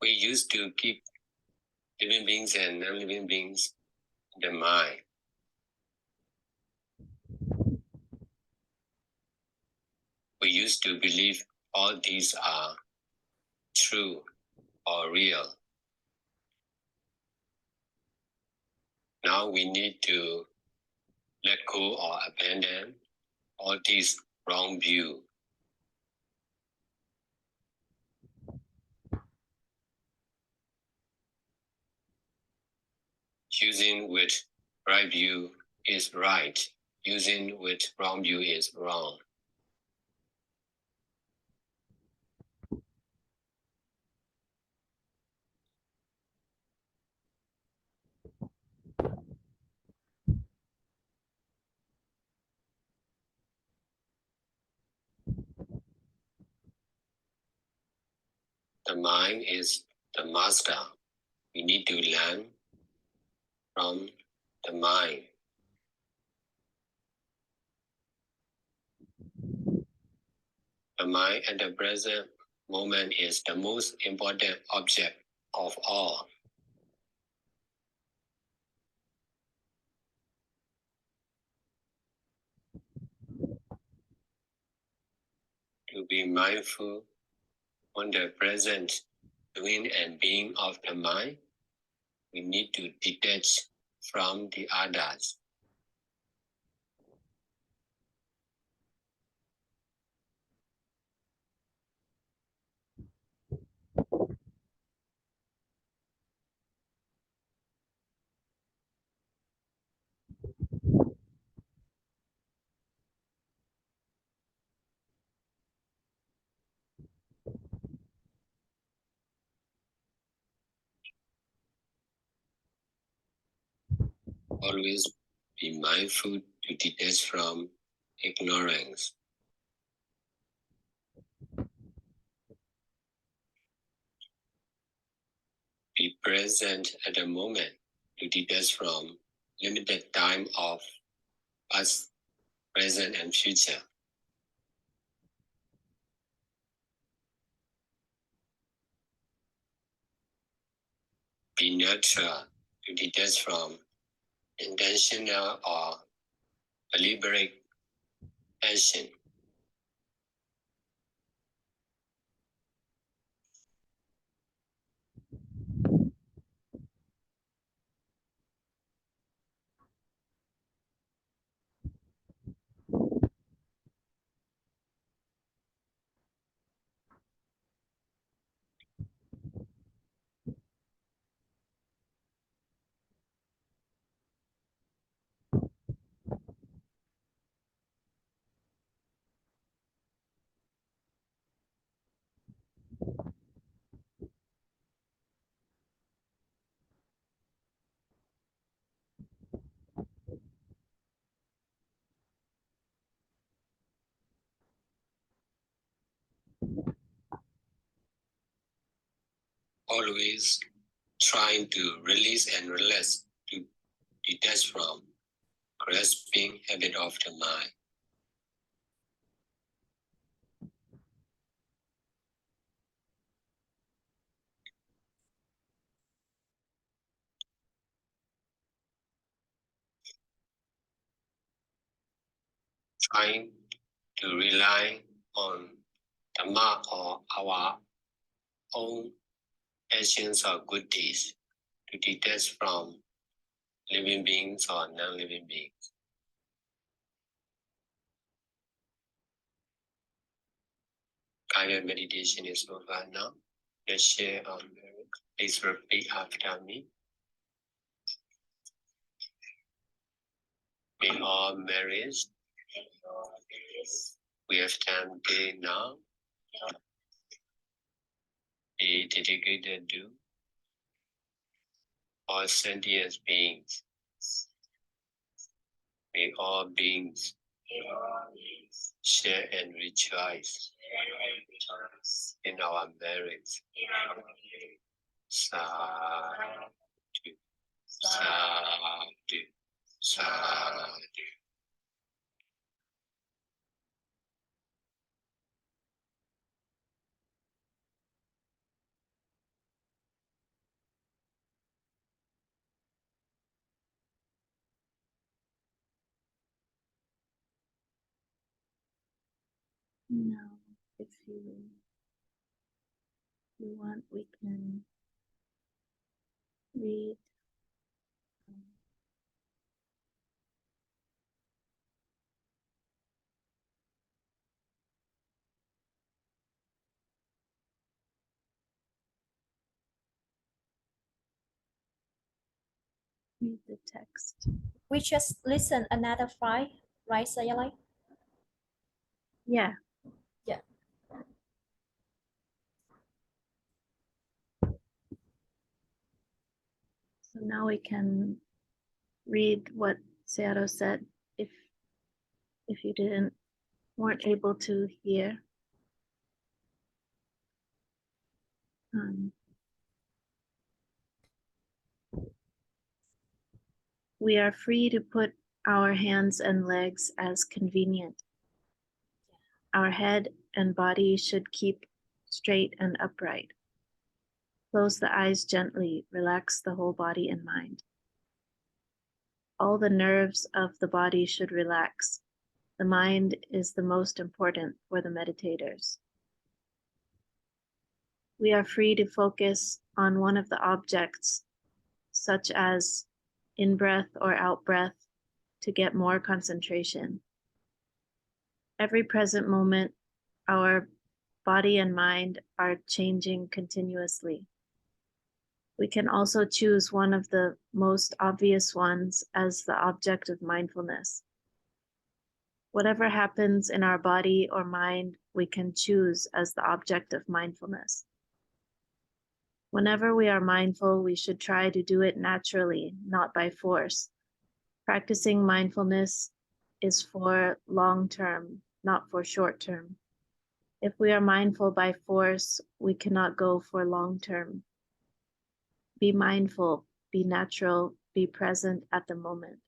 [SPEAKER 1] We used to keep living beings and non-living beings in the mind. We used to believe all these are true or real. Now we need to let go or abandon all these wrong view. Using with right view is right. Using with wrong view is wrong. The mind is the master. We need to learn from the mind. The mind at the present moment is the most important object of all. To be mindful on the present doing and being of the mind, we need to detach from the others. Always be mindful to detach from ignorance. Be present at the moment to detach from limited time of past, present, and future. Be neutral to detach from intentional or deliberate action. Always trying to release and relax to detach from grasping habit of the mind. Trying to rely on Dhamma or our own actions or good deeds to detach from living beings or non-living beings. Guided meditation is over now. Let's share on merit. Please repeat after me. We all married. We have time day now. Be dedicated to all sentient beings. May all beings share and rejoice in our merits. Sadhu, sadhu, sadhu.
[SPEAKER 3] Now, if you want, we can read the text.
[SPEAKER 5] We just listen another file, right, Sayalay?
[SPEAKER 3] Yeah.
[SPEAKER 5] Yeah.
[SPEAKER 3] So now we can read what Sayadaw said if you weren't able to hear. We are free to put our hands and legs as convenient. Our head and body should keep straight and upright. Close the eyes gently, relax the whole body and mind. All the nerves of the body should relax. The mind is the most important for the meditators. We are free to focus on one of the objects, such as in-breath or out-breath, to get more concentration. Every present moment, our body and mind are changing continuously. We can also choose one of the most obvious ones as the object of mindfulness. Whatever happens in our body or mind, we can choose as the object of mindfulness. Whenever we are mindful, we should try to do it naturally, not by force. Practicing mindfulness is for long term, not for short term. If we are mindful by force, we cannot go for long term. Be mindful, be natural, be present at the moment.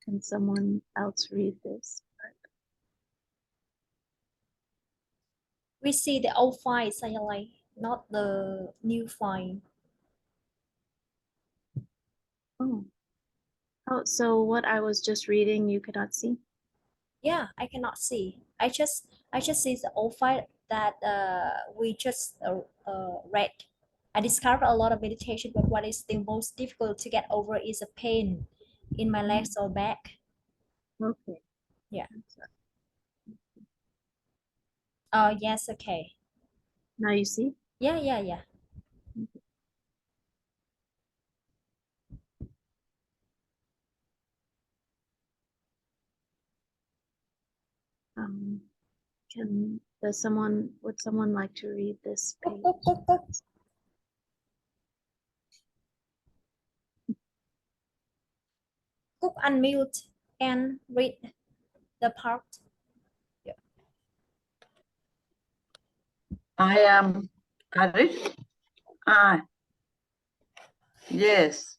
[SPEAKER 3] Can someone else read this?
[SPEAKER 5] We see the old file, Sayalay, not the new file.
[SPEAKER 3] Oh. Oh, so what I was just reading, you cannot see?
[SPEAKER 5] Yeah, I cannot see. I just see the old file that we just read. I discovered a lot of meditation, but what is the most difficult to get over is a pain in my legs or back.
[SPEAKER 3] Okay.
[SPEAKER 5] Yeah. Oh, yes, okay.
[SPEAKER 3] Now you see?
[SPEAKER 5] Yeah.
[SPEAKER 3] Would someone like to read this page?
[SPEAKER 5] Cook unmute and read the part. Yeah.
[SPEAKER 8] I am Arif. Yes.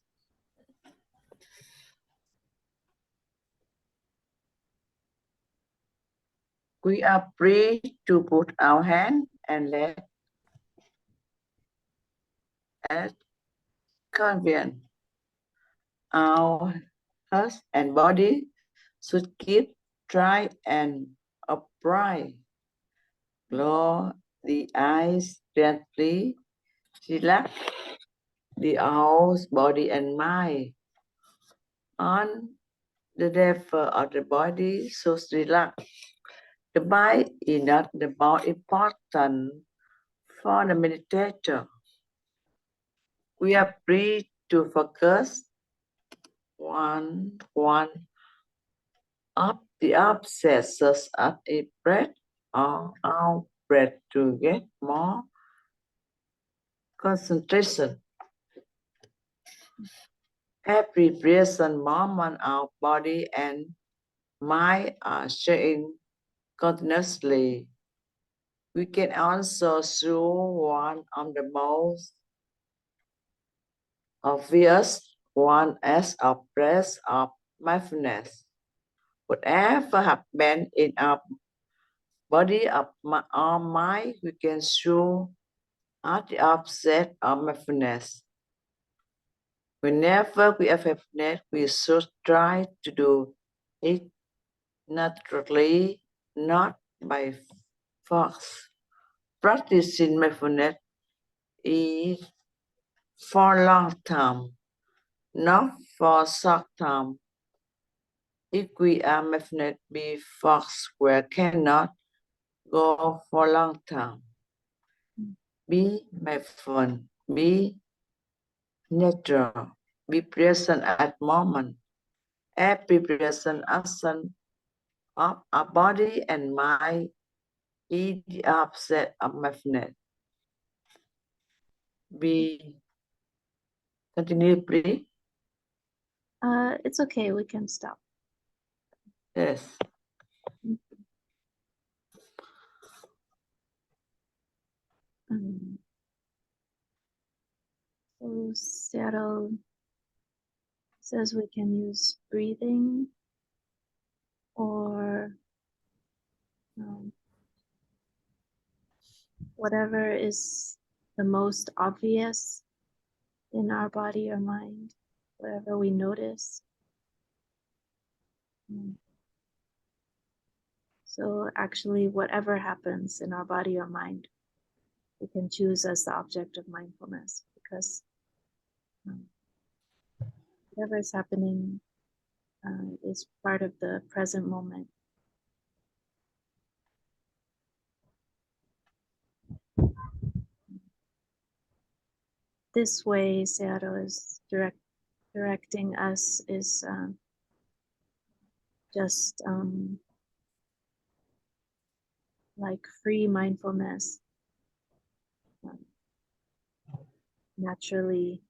[SPEAKER 8] We are free to put our hand and leg as convenient. Our head and body should keep dry and upright. Close the eyes gently. Relax the whole body and mind. On the depth of the body should relax. The mind is not the most important for the meditator. We are free to focus one of the objects such as a breath or our breath to get more concentration. Every present moment, our body and mind are sharing continuously. We can also show one of the most obvious one as a press of mindfulness. Whatever happens in our body or mind, we can show at the offset of mindfulness. Whenever we have mindfulness, we should try to do it naturally, not by force. Practicing mindfulness is for long term, not for short term. If we are mindfulness be forced, we cannot go for long term. Be mindful, be natural, be present at moment. Every present action of our body and mind is the opposite of mindfulness. Be continue, please.
[SPEAKER 3] It's okay, we can stop.
[SPEAKER 8] Yes.
[SPEAKER 3] So Seattle says we can use breathing or whatever is the most obvious in our body or mind, whatever we notice. So actually, whatever happens in our body or mind, we can choose as the object of mindfulness, because whatever is happening is part of the present moment. This way, Seattle is directing us is just like free mindfulness, naturally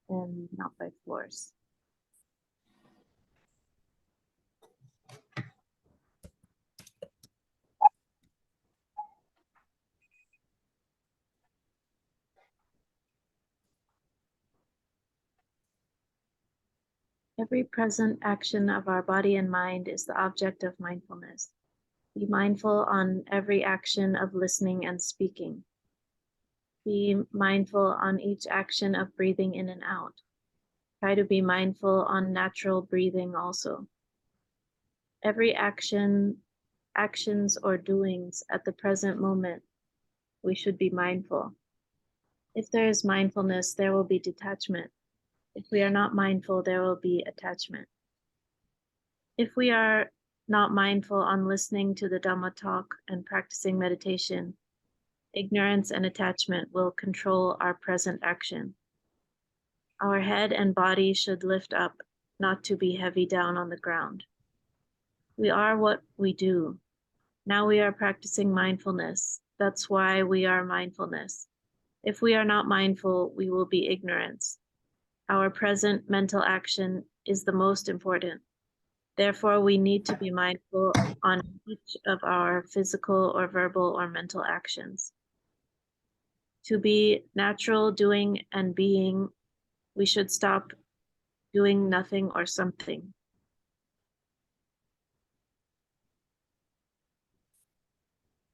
[SPEAKER 3] and not by force. Every present action of our body and mind is the object of mindfulness. Be mindful on every action of listening and speaking. Be mindful on each action of breathing in and out. Try to be mindful on natural breathing also. Every actions or doings at the present moment, we should be mindful. If there is mindfulness, there will be detachment. If we are not mindful, there will be attachment. If we are not mindful on listening to the Dhamma talk and practicing meditation, ignorance and attachment will control our present action. Our head and body should lift up, not to be heavy down on the ground. We are what we do. Now we are practicing mindfulness. That's why we are mindfulness. If we are not mindful, we will be ignorance. Our present mental action is the most important. Therefore, we need to be mindful on each of our physical or verbal or mental actions. To be natural doing and being, we should stop doing nothing or something.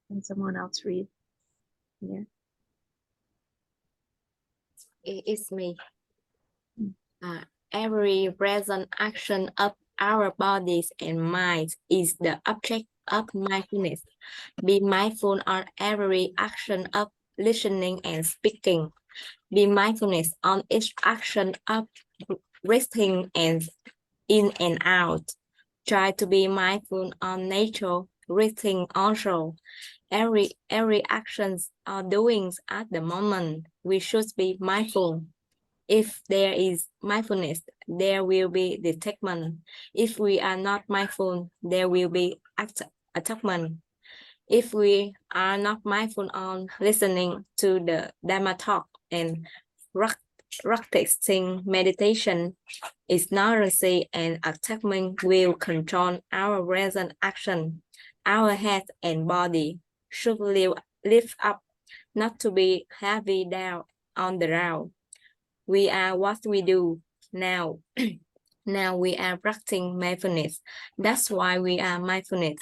[SPEAKER 3] Can someone else read? Yeah.
[SPEAKER 9] It's me. Every present action of our bodies and minds is the object of mindfulness. Be mindful on every action of listening and speaking. Be mindfulness on each action of breathing and in and out. Try to be mindful on nature, breathing also. Every actions or doings at the moment, we should be mindful. If there is mindfulness, there will be detachment. If we are not mindful, there will be attachment. If we are not mindful on listening to the Dhamma talk and practicing meditation, ignorance and attachment will control our present action. Our head and body should lift up, not to be heavy down on the ground. We are what we do now. Now we are practicing mindfulness. That's why we are mindfulness.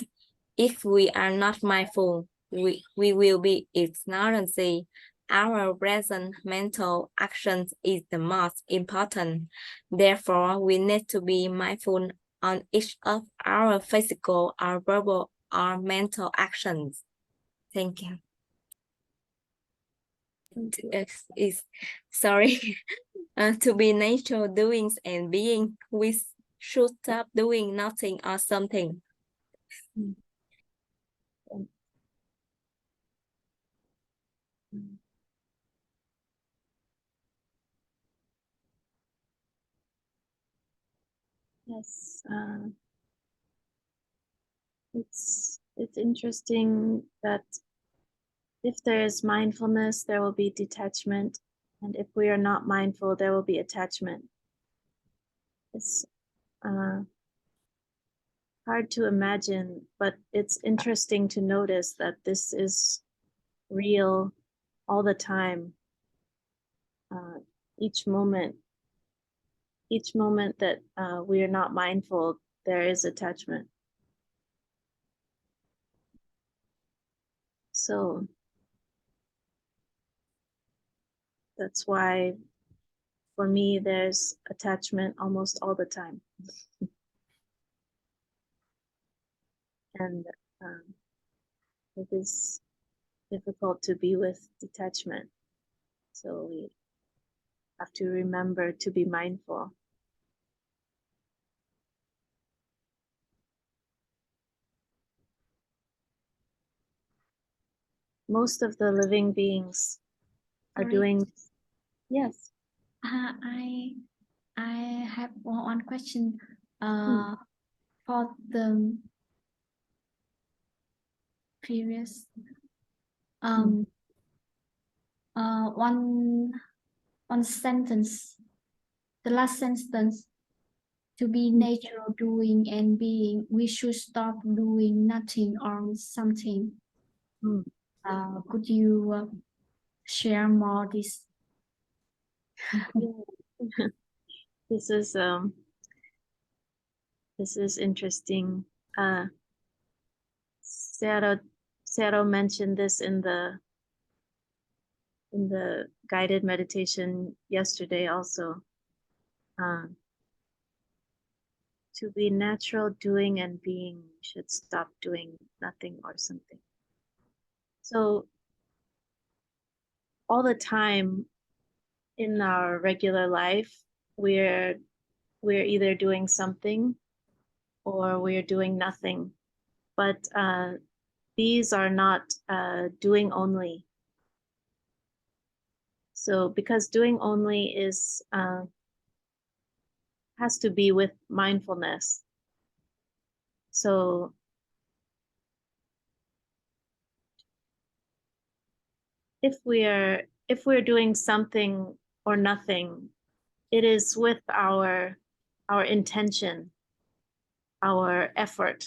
[SPEAKER 9] If we are not mindful, we will be ignorant. Our present mental actions is the most important. Therefore, we need to be mindful on each of our physical, our verbal, our mental actions. Thank you. Sorry. To be natural doings and being, we should stop doing nothing or something.
[SPEAKER 3] Yes, it's interesting that if there is mindfulness, there will be detachment, and if we are not mindful, there will be attachment. It's hard to imagine, but it's interesting to notice that this is real all the time. Each moment that we are not mindful, there is attachment. So that's why for me, there's attachment almost all the time. And it is difficult to be with detachment. So we have to remember to be mindful. Most of the living beings are
[SPEAKER 4] Sorry.
[SPEAKER 3] doing, yes.
[SPEAKER 4] I have one question. For the previous one sentence, the last sentence, to be natural doing and being, we should stop doing nothing or something. Could you share more this?
[SPEAKER 3] This is interesting. Sayadaw mentioned this in the guided meditation yesterday also. To be natural doing and being, we should stop doing nothing or something. So all the time in our regular life, we're either doing something or we're doing nothing. But these are not doing only. So because doing only is has to be with mindfulness. So if we're doing something or nothing, it is with our intention, our effort.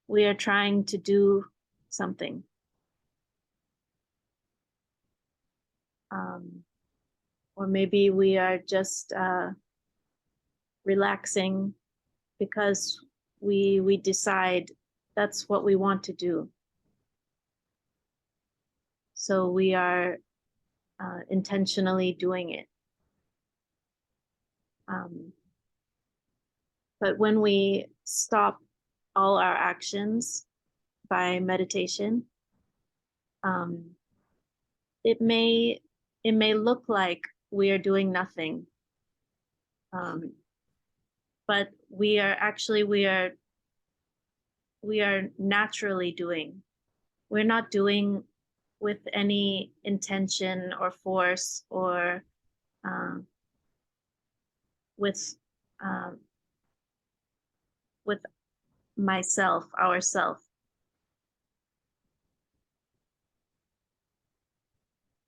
[SPEAKER 3] We are trying to do something. Or maybe we are just relaxing because we decide that's what we want to do. So we are intentionally doing it. But when we stop all our actions by meditation, it may look like we are doing nothing, but we are naturally doing. We're not doing with any intention or force or with myself, ourself.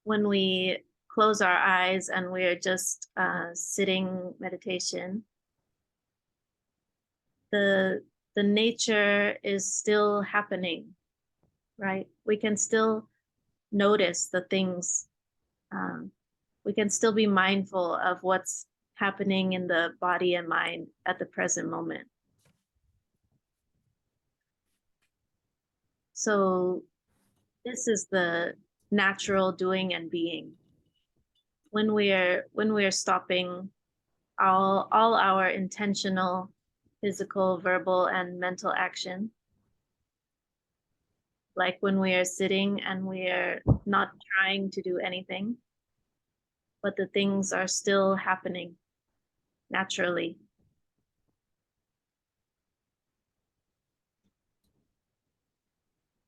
[SPEAKER 3] when we close our eyes and we're just sitting meditation, the nature is still happening, right? We can still notice the things. We can still be mindful of what's happening in the body and mind at the present moment. So this is the natural doing and being. When we are stopping all our intentional, physical, verbal, and mental action, like when we are sitting and we are not trying to do anything, but the things are still happening naturally.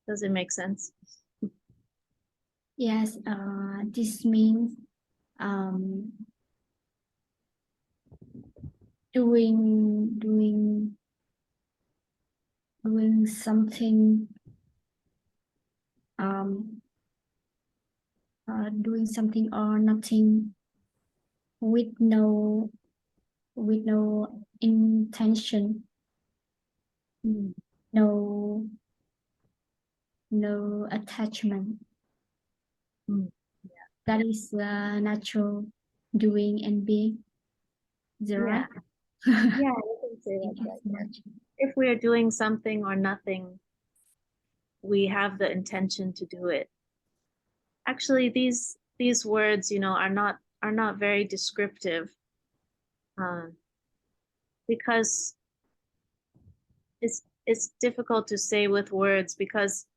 [SPEAKER 3] Does it make sense?
[SPEAKER 4] Yes, this means doing something, doing something or nothing with no intention, no attachment. That is natural doing and being. Is that right?
[SPEAKER 3] Yeah, I can say that.
[SPEAKER 4] Thank you so much.
[SPEAKER 3] If we are doing something or nothing, we have the intention to do it. Actually, these words, are not very descriptive, because it's difficult to say with words, because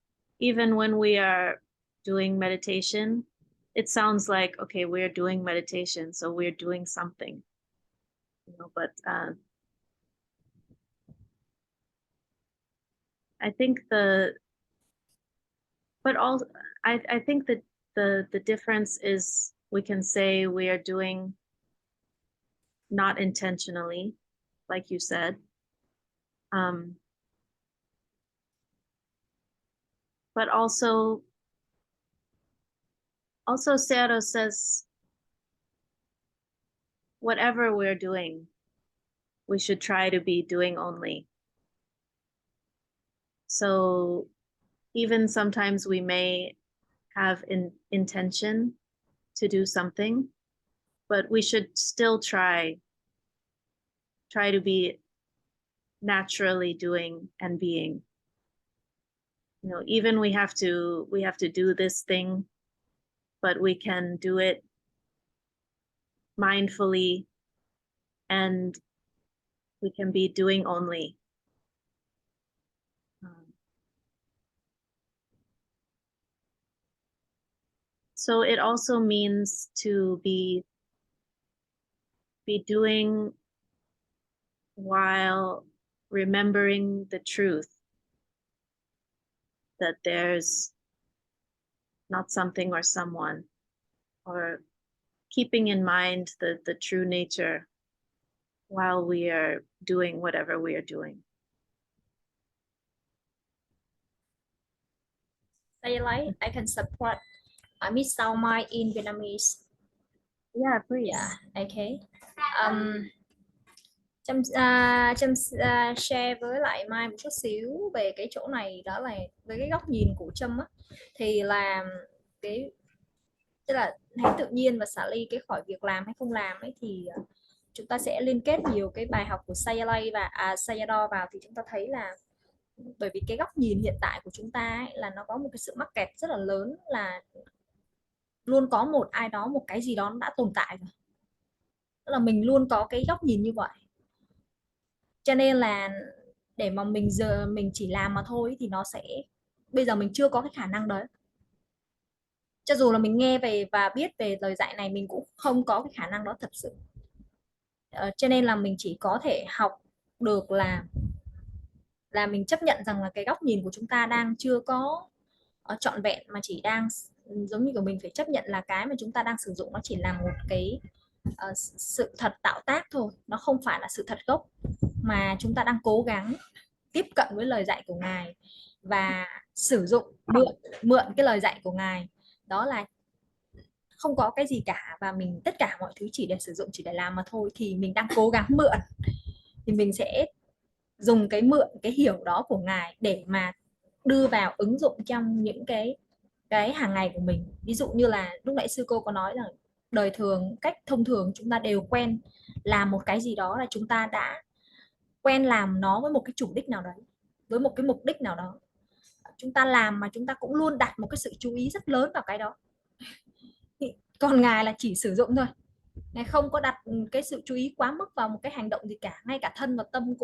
[SPEAKER 3] even when we are doing meditation, it sounds like, okay, we're doing meditation, so we're doing something, but I think I think that the difference is we can say we are doing not intentionally, like you said. But also Sayadaw says, whatever we're doing, we should try to be doing only. So even sometimes we may have intention to do something, but we should still try to be naturally doing and being. Even we have to do this thing, but we can do it mindfully, and we can be doing only. So it also means to be doing while remembering the truth that there's not something or someone, or keeping in mind the true nature while we are doing whatever we are doing.
[SPEAKER 5] Sayalay, I can support Miss Sao Mai in Vietnamese.
[SPEAKER 3] Yeah, please.
[SPEAKER 5] Yeah, okay. Share với lại Mai một chút xíu về cái chỗ này, đó là với cái góc nhìn của Trâm á, thì là cái tức là hãy tự nhiên và xả ly cái khỏi việc làm hay không làm ấy, thì chúng ta sẽ liên kết nhiều cái bài học của Sayalay và Sayadaw vào, thì chúng ta thấy là bởi vì cái góc nhìn hiện tại của chúng ta ấy, là nó có một cái sự mắc kẹt rất là lớn, là luôn có một ai đó, một cái gì đó nó đã tồn tại rồi, tức là mình luôn có cái góc nhìn như vậy, cho nên là để mà mình chỉ làm mà thôi thì nó sẽ, bây giờ mình chưa có cái khả năng đấy, cho dù là mình nghe về và biết về lời dạy này, mình cũng không có cái khả năng đó thật sự. Cho nên là mình chỉ có thể học được là mình chấp nhận rằng là cái góc nhìn của chúng ta đang chưa có trọn vẹn, mà chỉ đang giống như của mình phải chấp nhận là cái mà chúng ta đang sử dụng nó chỉ là một cái sự thật tạo tác thôi, nó không phải là sự thật gốc, mà chúng ta đang cố gắng tiếp cận với lời dạy của Ngài và sử dụng mượn cái lời dạy của Ngài, đó là không có cái gì cả và mình tất cả mọi thứ chỉ để sử dụng, chỉ để làm mà thôi, thì mình đang cố gắng mượn. Thì mình sẽ dùng cái mượn cái hiểu đó của Ngài để mà đưa vào ứng dụng trong những cái hàng ngày của mình. Ví dụ như là lúc nãy sư cô có nói rằng đời thường, cách thông thường chúng ta đều quen làm một cái gì đó là chúng ta đã quen làm nó với một cái chủ đích nào đấy, với một cái mục đích nào đó. Chúng ta làm mà chúng ta cũng luôn đặt một cái sự chú ý rất lớn vào cái đó. Còn Ngài là chỉ sử dụng thôi. Ngài không có đặt cái sự chú ý quá mức vào một cái hành động gì cả, ngay cả thân và tâm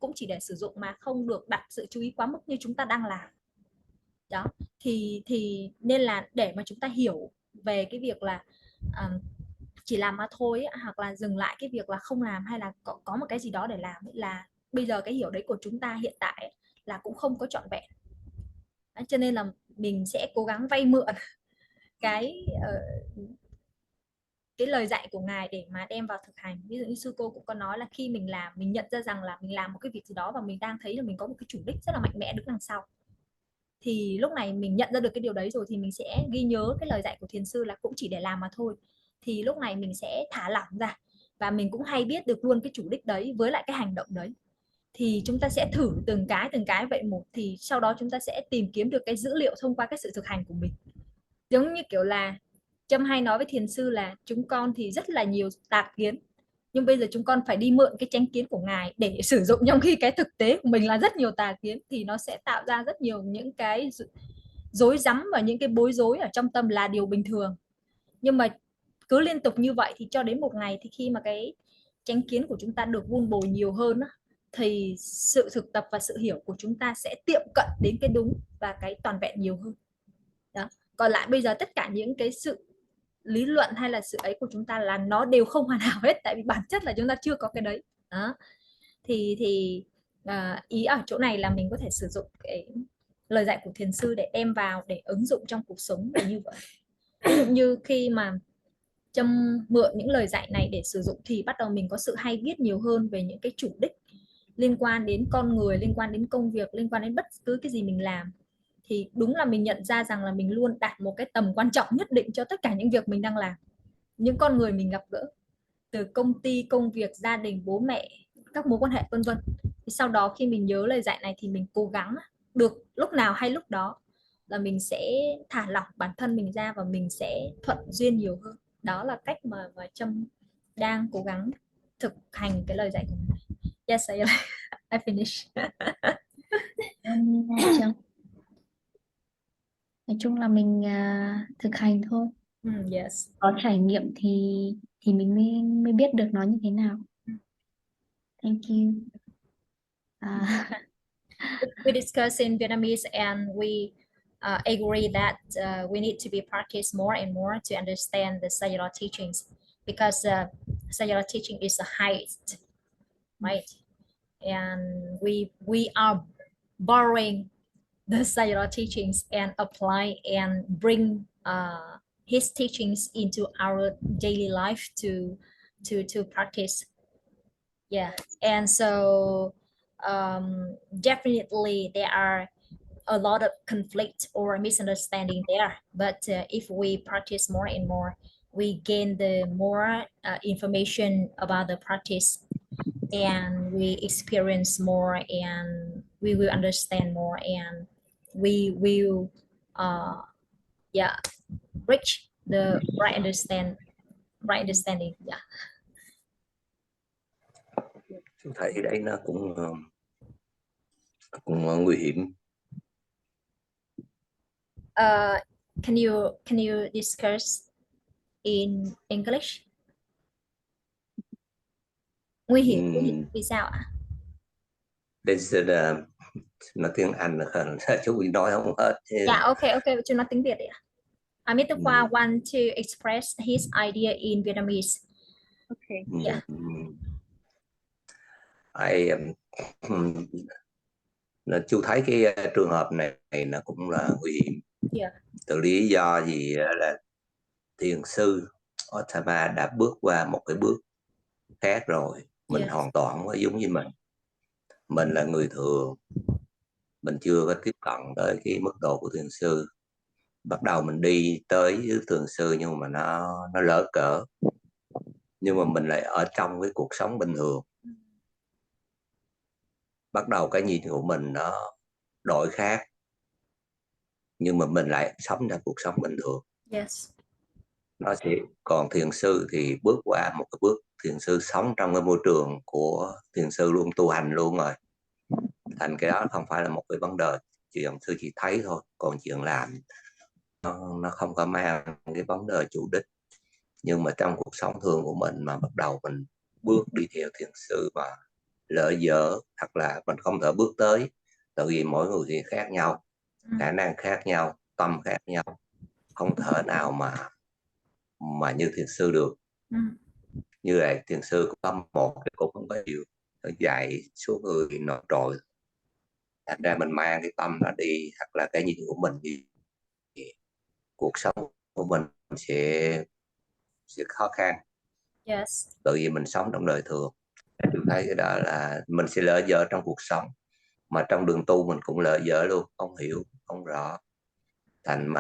[SPEAKER 5] cũng chỉ để sử dụng mà không được đặt sự chú ý quá mức như chúng ta đang làm. Đó, thì nên là để mà chúng ta hiểu về cái việc là chỉ làm mà thôi ấy, hoặc là dừng lại cái việc là không làm, hay là có một cái gì đó để làm ấy, là bây giờ cái hiểu đấy của chúng ta hiện tại ấy, là cũng không có trọn vẹn. Đấy, cho nên là mình sẽ cố gắng vay mượn cái lời dạy của Ngài để mà đem vào thực hành. Ví dụ như sư cô cũng có nói là khi mình làm, mình nhận ra rằng là mình làm một cái việc gì đó và mình đang thấy là mình có một cái chủ đích rất là mạnh mẽ đứng đằng sau, thì lúc này mình nhận ra được cái điều đấy rồi thì mình sẽ ghi nhớ cái lời dạy của thiền sư là cũng chỉ để làm mà thôi. Thì lúc này mình sẽ thả lỏng ra và mình cũng hay biết được luôn cái chủ đích đấy với lại cái hành động đấy. Thì chúng ta sẽ thử từng cái vậy một, thì sau đó chúng ta sẽ tìm kiếm được cái dữ liệu thông qua cái sự thực hành của mình. Giống như kiểu là Trâm hay nói với thiền sư là chúng con thì rất là nhiều tà kiến, nhưng bây giờ chúng con phải đi mượn cái chánh kiến của Ngài để sử dụng, trong khi cái thực tế của mình là rất nhiều tà kiến, thì nó sẽ tạo ra rất nhiều những cái rối rắm và những cái bối rối ở trong tâm là điều bình thường. Nhưng mà cứ liên tục như vậy thì cho đến một ngày, thì khi mà cái chánh kiến của chúng ta được vun bồi nhiều hơn thì sự thực tập và sự hiểu của chúng ta sẽ tiệm cận đến cái đúng và cái toàn vẹn nhiều hơn. Đó. Còn lại bây giờ tất cả những cái sự lý luận hay là sự ấy của chúng ta là nó đều không hoàn hảo hết, tại vì bản chất là chúng ta chưa có cái đấy. Đó. Thì ý ở chỗ này là mình có thể sử dụng cái lời dạy của thiền sư để đem vào để ứng dụng trong cuộc sống là như vậy. Ví dụ như khi mà Trâm mượn những lời dạy này để sử dụng thì bắt đầu mình có sự hay biết nhiều hơn về những cái chủ đích liên quan đến con người, liên quan đến công việc, liên quan đến bất cứ cái gì mình làm. Thì đúng là mình nhận ra rằng là mình luôn đặt một cái tầm quan trọng nhất định cho tất cả những việc mình đang làm, những con người mình gặp gỡ, từ công ty, công việc, gia đình, bố mẹ, các mối quan hệ vân vân. Sau đó khi mình nhớ lời dạy này thì mình cố gắng được lúc nào hay lúc đó là mình sẽ thả lỏng bản thân mình ra và mình sẽ thuận duyên nhiều hơn. Đó là cách mà Trâm đang cố gắng thực hành cái lời dạy của mình. Yes, I finish.
[SPEAKER 4] Trâm. Nói chung là mình thực hành thôi.
[SPEAKER 5] Yes.
[SPEAKER 4] Có trải nghiệm thì mình mới biết được nó như thế nào. Thank you.
[SPEAKER 5] We discuss in Vietnamese and we agree that we need to be practiced more and more to understand the Sayalay teachings, because Sayalay teaching is the highest, right? And we are borrowing the Sayalay teachings and apply and bring his teachings into our daily life to practice. Yeah, and so definitely there are a lot of conflict or misunderstanding there, but if we practice more and more, we gain the more information about the practice, and we experience more, and we will understand more, and we will reach the right understanding. Yeah.
[SPEAKER 6] Tôi thấy đấy nó cũng nguy hiểm.
[SPEAKER 5] Can you discuss in English? Nguy hiểm vì sao ạ?
[SPEAKER 6] Nói tiếng Anh là chú Bình nói không hết.
[SPEAKER 5] Dạ, okay, chú nói tiếng Việt đi ạ. Mr. Khoa want to express his idea in Vietnamese.
[SPEAKER 7] Okay.
[SPEAKER 5] Yeah.
[SPEAKER 6] Chú thấy cái trường hợp này nó cũng là nguy hiểm.
[SPEAKER 5] Yeah.
[SPEAKER 6] Từ lý do gì là thiền sư Ottama đã bước qua một cái bước khác rồi. Mình hoàn toàn không có giống như mình. Mình là người thường, mình chưa có tiếp cận tới cái mức độ của thiền sư, Bắt đầu mình đi tới với thiền sư nhưng mà nó lỡ cỡ, nhưng mà mình lại ở trong cái cuộc sống bình thường. Bắt đầu cái nhìn của mình nó đổi khác, nhưng mà mình lại sống trong cuộc sống bình thường.
[SPEAKER 5] Yes.
[SPEAKER 6] Nó sẽ còn thiền sư thì bước qua một cái bước, thiền sư sống trong cái môi trường của thiền sư luôn, tu hành luôn rồi, thành cái đó không phải là một cái vấn đề, thiền sư chỉ thấy thôi, còn chuyện làm nó không có mang cái vấn đề chủ đích. Nhưng mà trong cuộc sống thường của mình mà bắt đầu mình bước đi theo thiền sư mà lỡ dở, hoặc là mình không thể bước tới, tại vì mỗi người thì khác nhau, khả năng khác nhau, tâm khác nhau, không thể nào mà như thiền sư được. Như vậy thiền sư có một cái cũng không có nhiều, nó dạy số người nổi trội, thành ra mình mang cái tâm nó đi, hoặc là cái nhìn của mình thì cuộc sống của mình sẽ khó khăn.
[SPEAKER 5] Yes.
[SPEAKER 6] Tự vì mình sống trong đời thường. Tôi thấy cái đó là mình sẽ lỡ dở trong cuộc sống, mà trong đường tu mình cũng lỡ dở luôn, không hiểu không rõ, thành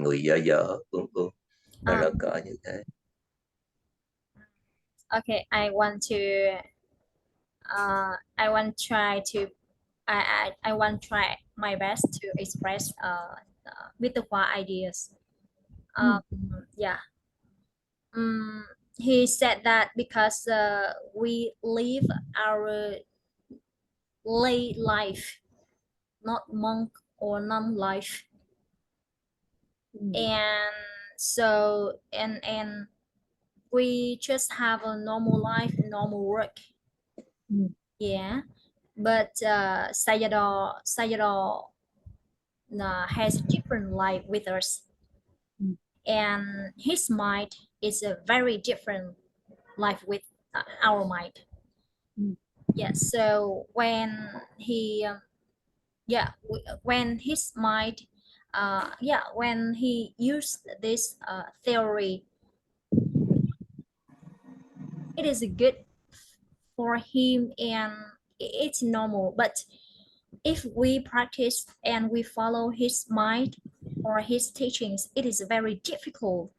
[SPEAKER 6] người dở dở ương nó lỡ cỡ như thế.
[SPEAKER 5] Okay, I want try my best to express Mitra ideas. Yeah. He said that because we live our lay life, not monk or non life, and so and we just have a normal life, normal work. Yeah, but Sayadaw has a different life with us, and his mind is a very different life with our mind. Yeah, so when he when his mind when he used this theory, it is good for him and it's normal. But if we practice and we follow his mind or his teachings, it is very difficult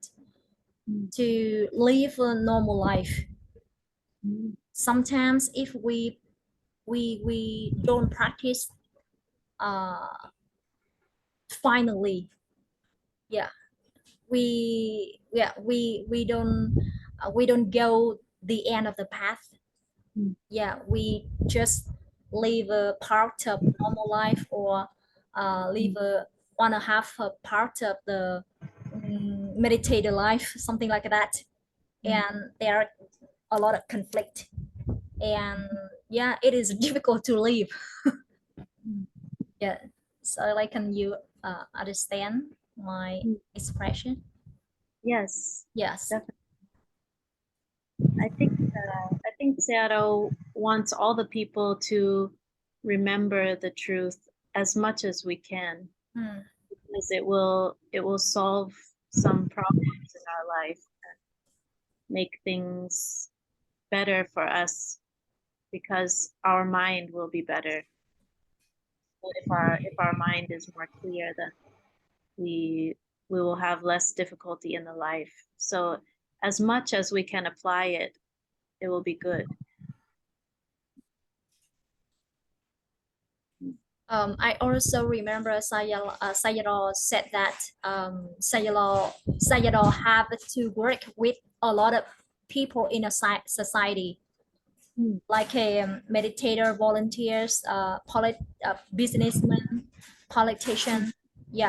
[SPEAKER 5] to live a normal life. Sometimes if we don't practice, finally, we don't go the end of the path. We just live a part of normal life, or live a 1.5 part of the meditative life, something like that. And there are a lot of conflict, and it is difficult to live. So like, can you understand my expression?
[SPEAKER 3] Yes.
[SPEAKER 5] Yes.
[SPEAKER 3] Definitely. I think Sayadaw wants all the people to remember the truth as much as we can, because it will solve some problems in our life and make things better for us, because our mind will be better. If our mind is more clear, then we will have less difficulty in the life. So as much as we can apply it, it will be good.
[SPEAKER 5] I also remember Sayadaw said that Sayadaw have to work with a lot of people in a society, like meditator, volunteers, businessmen, politicians,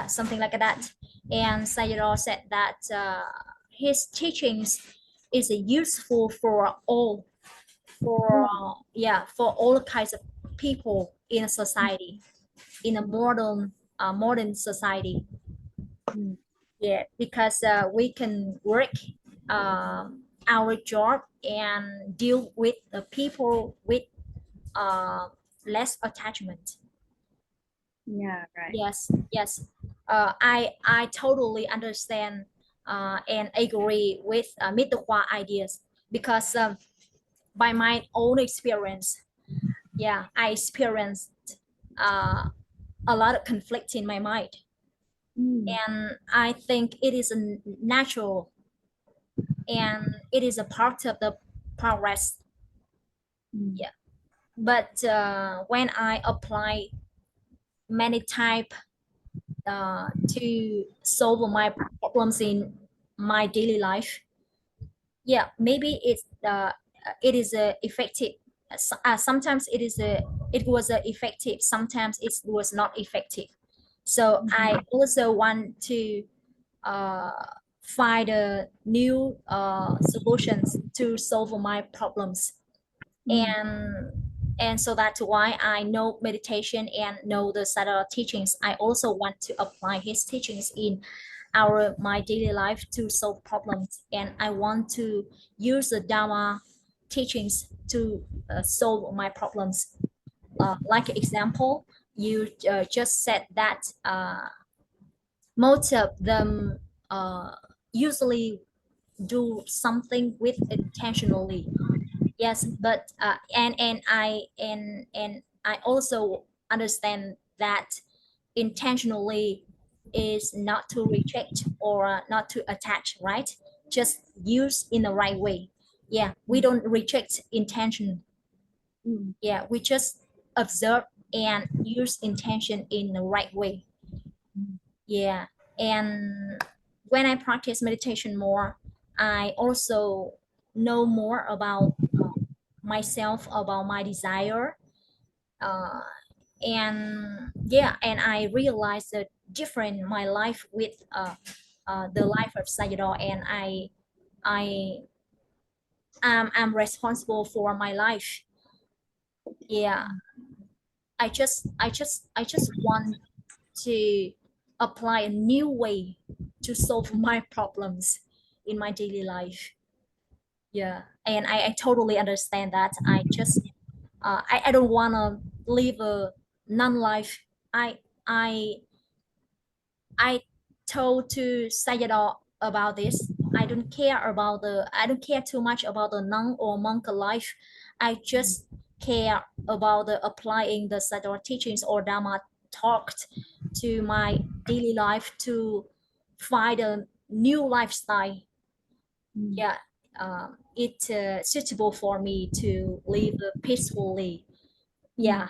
[SPEAKER 5] something like that. And Sayadaw said that his teachings is useful for all kinds of people in a society, in a modern society. Because we can work our job and deal with the people with less attachment.
[SPEAKER 3] Right.
[SPEAKER 5] Yes. I totally understand and agree with Mitra ideas, because by my own experience, I experienced a lot of conflict in my mind. And I think it is a natural, and it is a part of the progress. Yeah, but when I apply many type to solve my problems in my daily life, yeah, maybe it is effective. Sometimes it was effective, sometimes it was not effective. So I also want to find new solutions to solve my problems. And so that's why I know meditation and know the Sayadaw teachings. I also want to apply his teachings in my daily life to solve problems, and I want to use the Dhamma teachings to solve my problems. Like example, you just said that most of them usually do something with intentionally. Yes, but and I also understand that intentionally is not to reject or not to attach, right? Just use in the right way. Yeah, we don't reject intention. Yeah, we just observe and use intention in the right way. Yeah, and when I practice meditation more, I also know more about myself, about my desire, uh, and yeah, and I realized the different my life with the life of Sayadaw, and I I'm responsible for my life. Yeah, I just want to apply a new way to solve my problems in my daily life. Yeah, and I totally understand that. I don't want to live a non-life. I I told to Sayadaw about this. I don't care too much about the nun or monk life. I just care about the applying the Sayadaw teachings or Dhamma talked to my daily life to find a new lifestyle. Yeah, it's suitable for me to live peacefully. Yeah,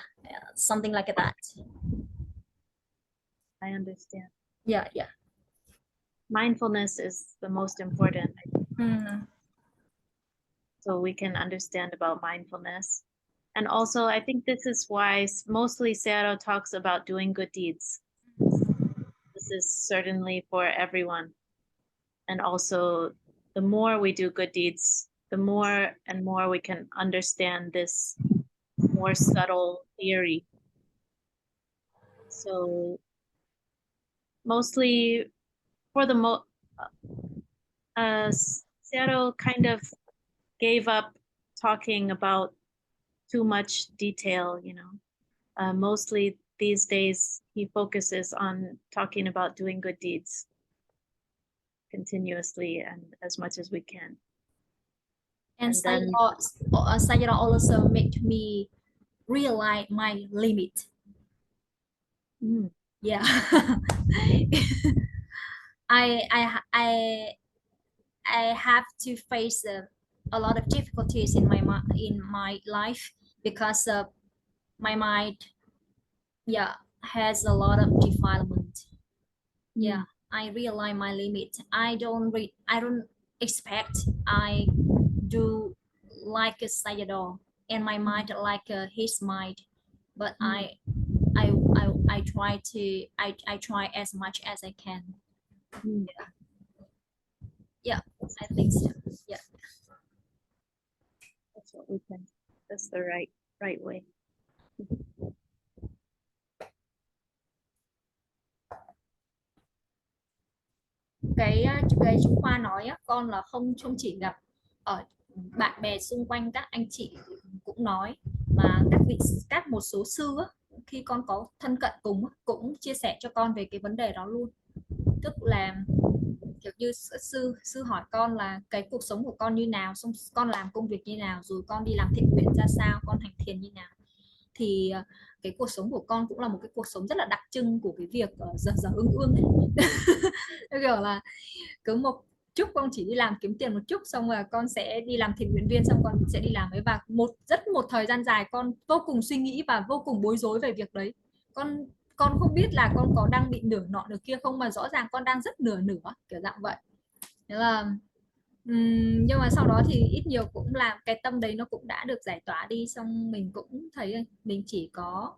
[SPEAKER 5] something like that.
[SPEAKER 3] I understand.
[SPEAKER 5] Yeah, yeah.
[SPEAKER 3] Mindfulness is the most important,
[SPEAKER 5] Mm.
[SPEAKER 3] so we can understand about mindfulness. And also, I think this is why mostly Sayadaw talks about doing good deeds. This is certainly for everyone. And also, the more we do good deeds, the more and more we can understand this more subtle theory. So mostly for the Sayadaw kind of gave up talking about too much detail, mostly these days he focuses on talking about doing good deeds continuously and as much as we can.
[SPEAKER 5] And
[SPEAKER 3] And then
[SPEAKER 5] Sayadaw also made me realize my limit. Yeah. I I I I have to face a lot of difficulties in my life because my mind, yeah, has a lot of defilement. Yeah, I realize my limit. I don't expect I do like a Sayadaw and my mind like his mind, but I try to I try as much as I can. Yeah, I think so. Yeah.
[SPEAKER 3] that's what we can. That's the right way.
[SPEAKER 5] Cái chú Khoa nói á, con là không không chỉ gặp ở bạn bè xung quanh, các anh chị cũng nói, mà các một số sư á, khi con có thân cận cùng á, cũng chia sẻ cho con về cái vấn đề đó luôn. Tức là kiểu như sư hỏi con là cái cuộc sống của con như nào, xong con làm công việc như nào, rồi con đi làm thiện nguyện ra sao, con hành thiền như nào, thì cái cuộc sống của con cũng là một cái cuộc sống rất là đặc trưng của cái việc dở ương ấy. Kiểu là cứ một chút con chỉ đi làm kiếm tiền một chút, xong rồi con sẽ đi làm thiện nguyện viên, xong con sẽ đi làm ấy, và một thời gian dài con vô cùng suy nghĩ và vô cùng bối rối về việc đấy. Con không biết là con có đang bị nửa nọ nửa kia không, mà rõ ràng con đang rất nửa kiểu dạng vậy. Thế là nhưng mà sau đó thì ít nhiều cũng làm cái tâm đấy nó cũng đã được giải tỏa đi, xong mình cũng thấy mình chỉ có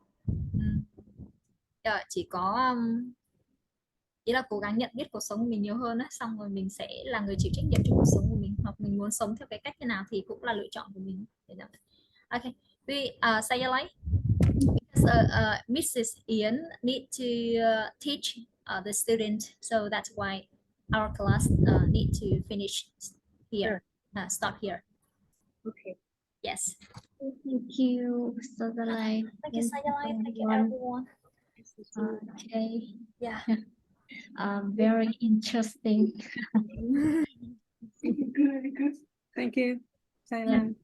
[SPEAKER 5] ý là cố gắng nhận biết cuộc sống của mình nhiều hơn á, xong rồi mình sẽ là người chịu trách nhiệm cho cuộc sống của mình, hoặc mình muốn sống theo cái cách thế nào thì cũng là lựa chọn của mình. Okay, Sayalay, because Mrs. Ian need to teach the student, so that's why our class need to finish here. Stop here.
[SPEAKER 7] Okay.
[SPEAKER 5] Yes.
[SPEAKER 4] Thank you, Sayalay.
[SPEAKER 5] Thank you, Sayalay. Thank you, everyone.
[SPEAKER 4] Okay.
[SPEAKER 5] Yeah.
[SPEAKER 4] Very interesting.
[SPEAKER 7] Good. Thank you, Sayalay.